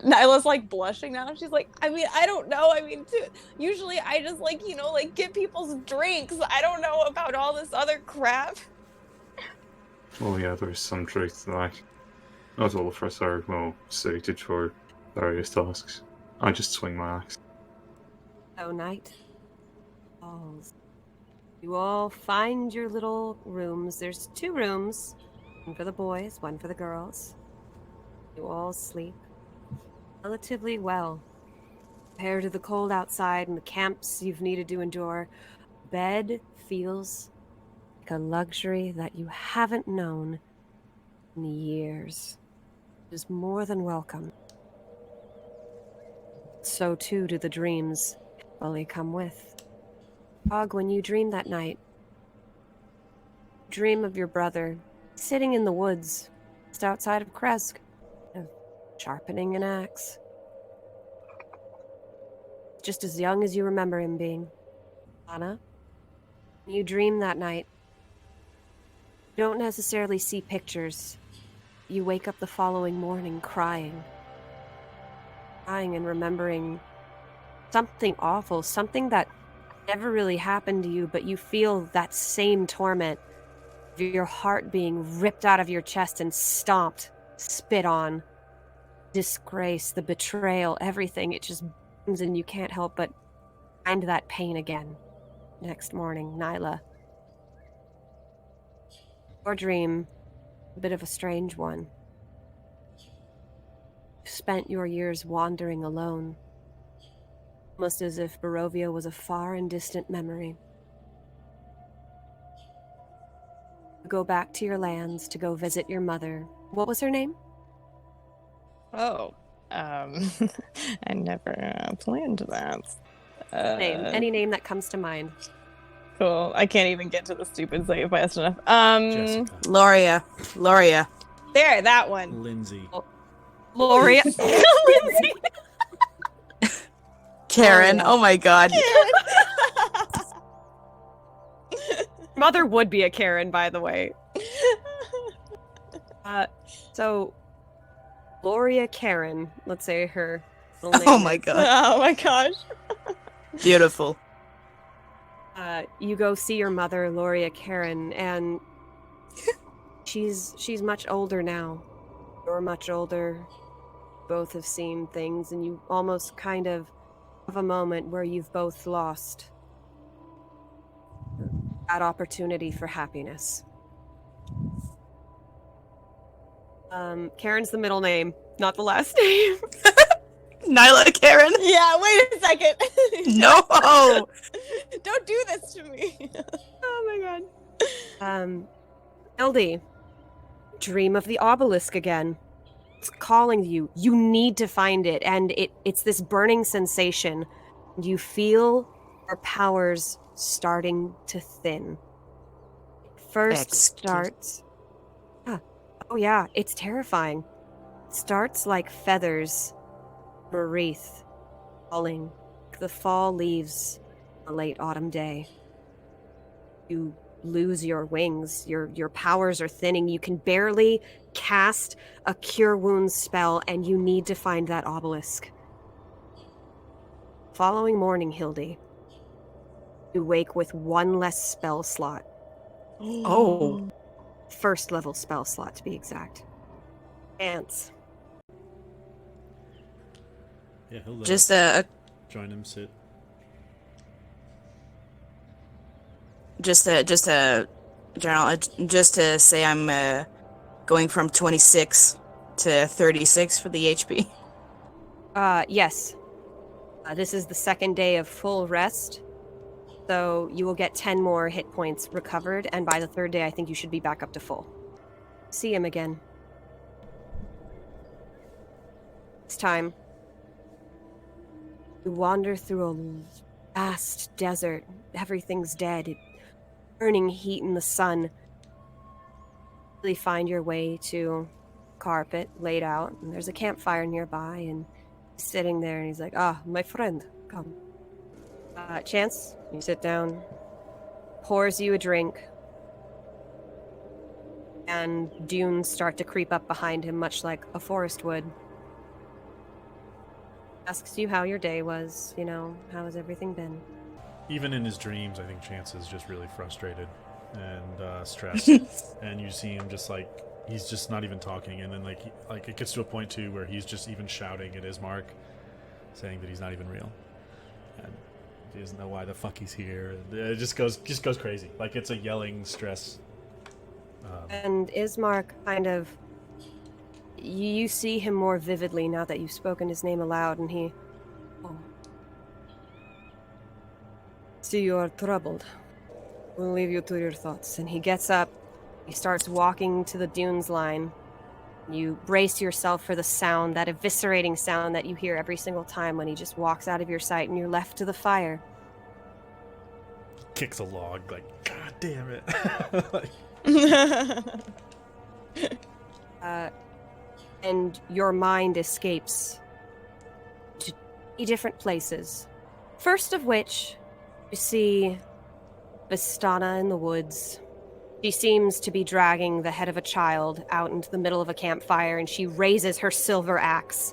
Nyla's, like, blushing now. She's like, I mean, I don't know. I mean, usually I just, like, you know, like, get people's drinks. I don't know about all this other crap. Well, yeah, there's some truth to that. Not all of us are, well, suited for various tasks. I just swing my axe. So night falls. You all find your little rooms. There's 2 rooms. One for the boys, one for the girls. You all sleep relatively well. Compared to the cold outside and the camps you've needed to endure, bed feels like a luxury that you haven't known in years. It is more than welcome. So too do the dreams fully come with. Og, when you dream that night, dream of your brother sitting in the woods just outside of Krezk, sharpening an axe. Just as young as you remember him being. Zhana, when you dream that night, you don't necessarily see pictures. You wake up the following morning crying. Crying and remembering something awful, something that never really happened to you, but you feel that same torment of your heart being ripped out of your chest and stomped, spit on. Disgrace, the betrayal, everything. It just burns and you can't help but find that pain again. Next morning, Nyla. Your dream, a bit of a strange one. You spent your years wandering alone, almost as if Barovia was a far and distant memory. You go back to your lands to go visit your mother. What was her name? Oh, I never planned that. Name. Any name that comes to mind. Cool. I can't even get to the stupid save fast enough. Jessica. Loria. There, that one. Lindsay. Loria. Lindsay. Karen. Oh my god. Mother would be a Karen, by the way. So, Loria Karen, let's say her little name. Oh my god. Oh my gosh. Beautiful. You go see your mother, Loria Karen, and she's much older now. You're much older. Both have seen things, and you almost kind of have a moment where you've both lost that opportunity for happiness. Karen's the middle name, not the last name. Nyla Karen. Yeah, wait a second. No. Don't do this to me. Oh my god. Hildy, dream of the obelisk again. It's calling you. You need to find it, and it's this burning sensation. You feel your powers starting to thin. First starts... Oh yeah, it's terrifying. Starts like feathers, a wreath, falling, the fall leaves a late autumn day. You lose your wings, your powers are thinning, you can barely cast a cure wounds spell, and you need to find that obelisk. Following morning, Hildy, you wake with 1 less spell slot. Oh. First level spell slot, to be exact. Ants. Yeah, Hilda. Just a join him sit. Just general, just to say I'm going from 26 to 36 for the HP. Yes. This is the second day of full rest, so you will get 10 more hit points recovered, and by the third day I think you should be back up to full. See him again. It's time. You wander through a vast desert. Everything's dead. Burning heat in the sun. You find your way to carpet laid out, and there's a campfire nearby, and he's sitting there, and he's like, my friend, come. Chance, you sit down, pours you a drink, and dunes start to creep up behind him, much like a forest would. Asks you how your day was, how has everything been? Even in his dreams, I think Chance is just really frustrated and stressed. And you see him just like, he's just not even talking. And then like it gets to a point too where he's just even shouting at Ismark, saying that he's not even real. And he doesn't know why the fuck he's here. It just goes crazy. Like it's a yelling stress. And Ismark kind of, you see him more vividly now that you've spoken his name aloud, and he... Oh. See, you are troubled. We'll leave you to your thoughts. And he gets up, he starts walking to the dunes line. You brace yourself for the sound, that eviscerating sound that you hear every single time when he just walks out of your sight and you're left to the fire. Kicks a log, like, God damn it. And your mind escapes to 3 different places. First of which, you see Vistana in the woods. She seems to be dragging the head of a child out into the middle of a campfire, and she raises her silver axe.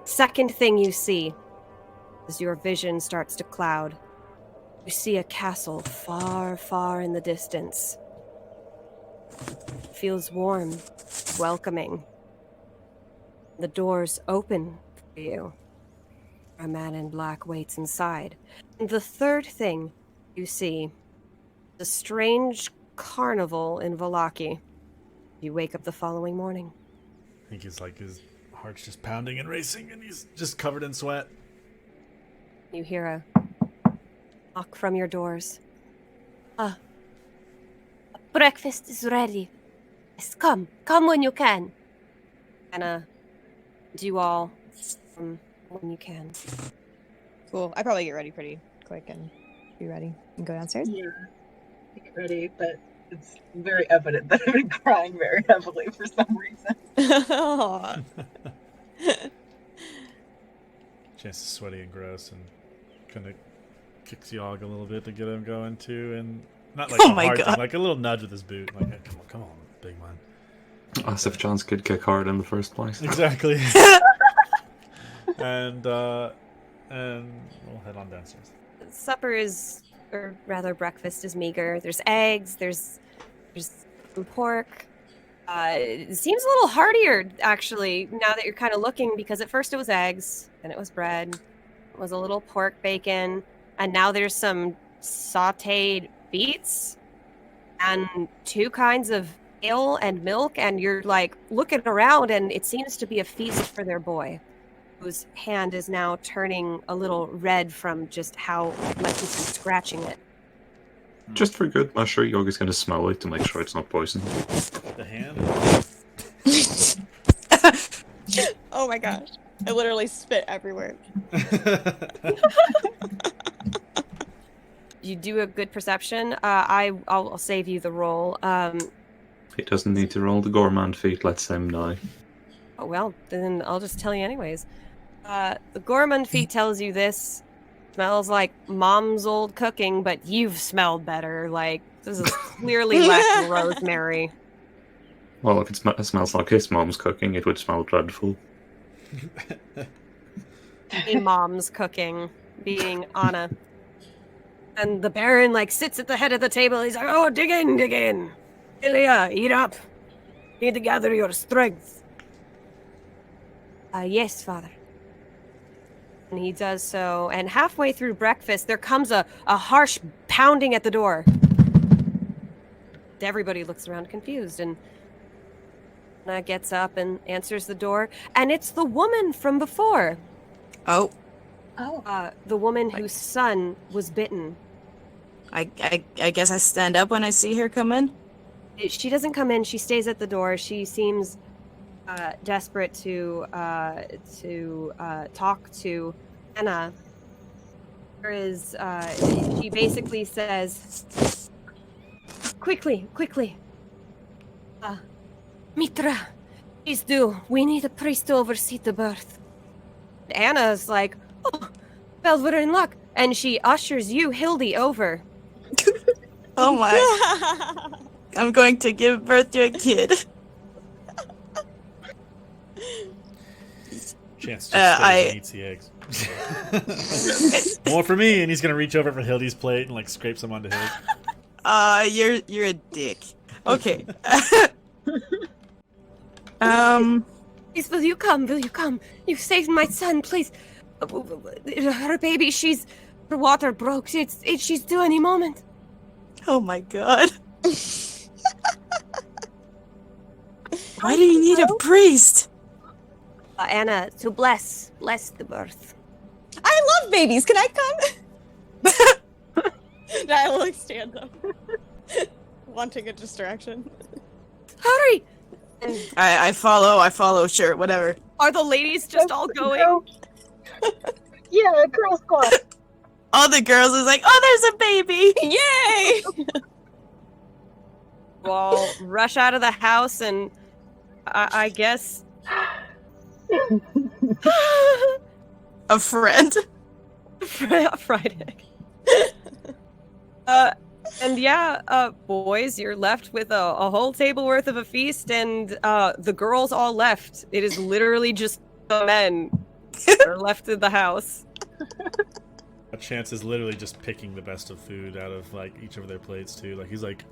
Second thing you see, as your vision starts to cloud, you see a castle far, far in the distance. It feels warm, welcoming. The doors open for you. A man in black waits inside. And the third thing you see, the strange carnival in Vallaki. You wake up the following morning. I think he's like, his heart's just pounding and racing, and he's just covered in sweat. You hear a knock from your doors. Breakfast is ready. Yes, come when you can. And do all when you can. Cool. I probably get ready pretty quick and be ready and go downstairs. Yeah, get ready, but it's very evident that I've been crying very heavily for some reason. Chance is sweaty and gross, and kind of kicks Yogg a little bit to get him going too, and not like a hard thing, like a little nudge with his boot, like, hey, come on, big man. As if Chance could kick hard in the first place. Exactly. and we'll head on downstairs. Supper is, or rather breakfast is meager. There's eggs, there's some pork. It seems a little heartier, actually, now that you're kind of looking, because at first it was eggs, and it was bread, it was a little pork bacon, and now there's some sautéed beets, and 2 kinds of ale and milk, and you're like looking around, and it seems to be a feast for their boy, whose hand is now turning a little red from just how much he's been scratching it. Just for good measure, Yogi's going to smell it to make sure it's not poisoned. The hand? Oh my gosh. I literally spit everywhere. You do a good perception. I'll save you the roll. He doesn't need to roll the gourmand feat, let's him die. Oh, well, then I'll just tell you anyways. The gourmand feat tells you this smells like mom's old cooking, but you've smelled better. Like, this is clearly less rosemary. Well, if it smells like his mom's cooking, it would smell dreadful. Mom's cooking, being Anna. And the Baron, sits at the head of the table. He's like, oh, dig in. Ilya, eat up. Need to gather your strength. Yes, father. And he does so, and halfway through breakfast, there comes a harsh pounding at the door. Everybody looks around confused, and Anna gets up and answers the door, and it's the woman from before. Oh, The woman whose son was bitten. I guess I stand up when I see her come in. She doesn't come in. She stays at the door. She seems desperate to talk to Anna. She basically says, quickly, Mitra, please do. We need a priest to oversee the birth. Anna's like, oh, well, we're in luck. And she ushers you, Hildy, over. Oh my. I'm going to give birth to a kid. Chance just eats the eggs. More for me, and he's gonna reach over for Hildy's plate and like scrape some onto his. You're a dick. Okay. Please, will you come? Will you come? You saved my son, please. Her baby, her water broke. She's due any moment. Oh my god. Why do you need a priest? Anna, to bless the birth. I love babies. Can I come? Nyla like stands up, wanting a distraction. Hurry! I follow, sure, whatever. Are the ladies just all going? Yeah, girl squad. All the girls is like, oh, there's a baby! Yay! Well, rush out of the house and I guess A friend. fried egg. And yeah, boys, you're left with a whole table worth of a feast, and the girls all left. It is literally just the men that are left in the house. Chance is literally just picking the best of food out of like each of their plates too. Like he's like,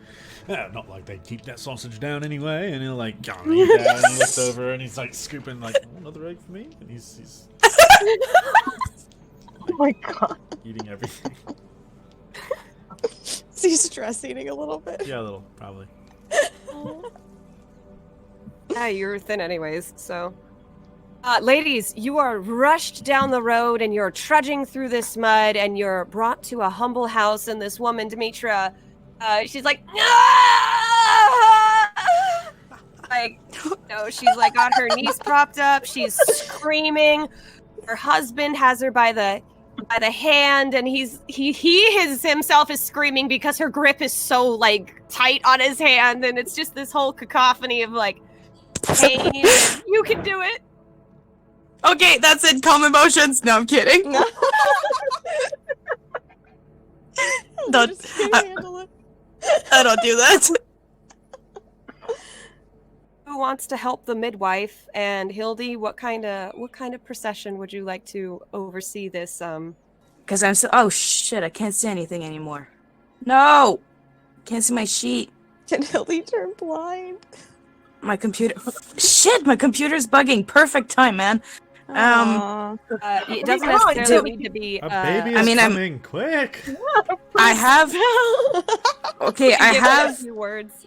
not like they keep that sausage down anyway, and he'll like eat that, and he looks over and he's like scooping like another egg for me, and he's Oh my god. eating everything. Is he stress eating a little bit? Yeah, a little probably. Yeah, you're thin anyways, so. Ladies, you are rushed down the road and you're trudging through this mud and you're brought to a humble house, and this woman, Demetra, she's like, like, no, she's like got her knees propped up, she's screaming. Her husband has her by the hand, and he himself is screaming because her grip is so like tight on his hand, and it's just this whole cacophony of like pain. You can do it. Okay, that's it. Calm emotions. No, I'm kidding. Don't. I don't do that. Who wants to help the midwife? And Hildy, what kind of procession would you like to oversee this? Because I'm so. Oh shit! I can't see anything anymore. No, can't see my sheet. Can Hildy turn blind? My computer. Shit! My computer's bugging. Perfect time, man. It doesn't necessarily need to be. A baby is coming, quick! I have. Okay, I have. A few words.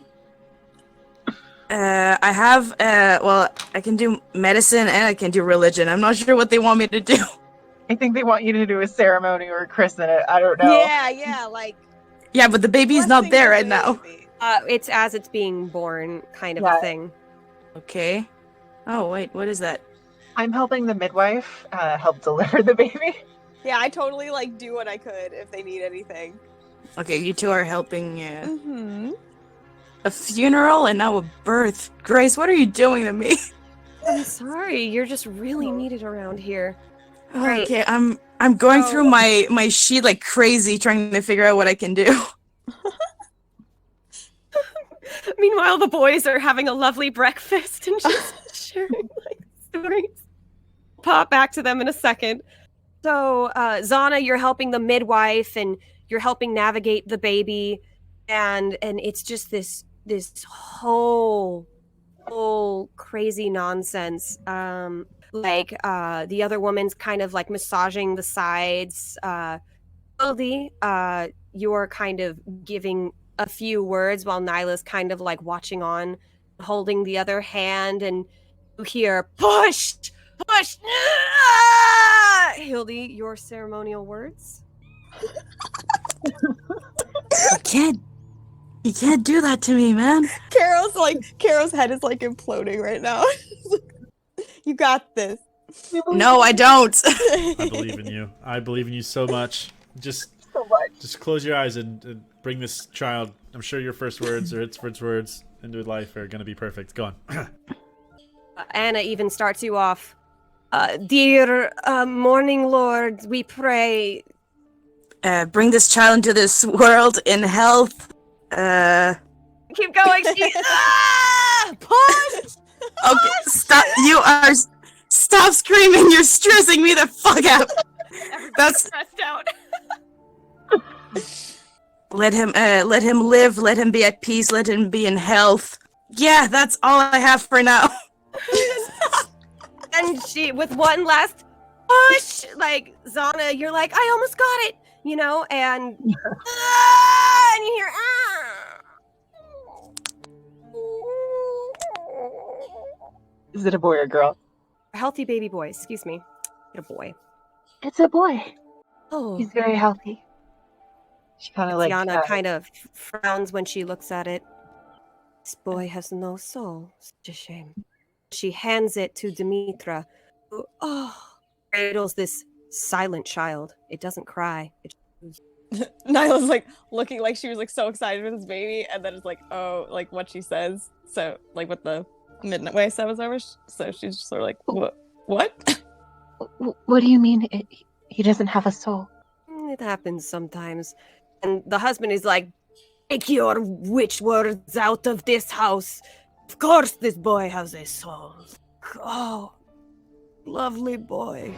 I have. Well, I can do medicine and I can do religion. I'm not sure what they want me to do. I think they want you to do a ceremony or christen it. I don't know. Yeah, like. Yeah, but the baby's not there right now. It's as it's being born, kind of a thing. Okay. Oh wait, what is that? I'm helping the midwife help deliver the baby. Yeah, I totally like do what I could if they need anything. Okay, you two are helping. Mm-hmm. A funeral and now a birth. Grace, what are you doing to me? I'm sorry, you're just really needed around here. Right. Okay, I'm going through my sheet like crazy, trying to figure out what I can do. Meanwhile, the boys are having a lovely breakfast and just sharing like stories. Pop back to them in a second. So, Zhana, you're helping the midwife and you're helping navigate the baby, and it's just this whole crazy nonsense. Like the other woman's kind of like massaging the sides. Hildy, you're kind of giving a few words while Nyla's kind of like watching on, holding the other hand, and you hear push, push. Hildy, your ceremonial words. You can't do that to me, man. Carol's head is like imploding right now. You got this. No, I don't. I believe in you. I believe in you so much. Just close your eyes and bring this child. I'm sure your first words or its first words into life are going to be perfect. Go on. Anna even starts you off. Dear morning lord, we pray. Bring this child into this world in health. Keep going. Push! Okay, stop. Stop screaming. You're stressing me the fuck out. That's stressed out. Let him live. Let him be at peace. Let him be in health. Yeah, that's all I have for now. And she, with one last push, like Zhana, you're like, I almost got it, you know, and and you hear Is it a boy or a girl? a healthy baby boy. Excuse me, a boy. It's a boy. Oh, He's very healthy. She kind of like Zhana kind of frowns when she looks at it. This boy has no soul. Such a shame. She hands it to Demetra, who, cradles this silent child. It doesn't cry. Nyla's like looking like she was like so excited with this baby, and then it's like, oh, like what she says. So like what the midnight way said was over. So she's just sort of like, what? What do you mean? He doesn't have a soul. It happens sometimes. And the husband is like, take your witch words out of this house. Of course this boy has a soul. Oh, lovely boy.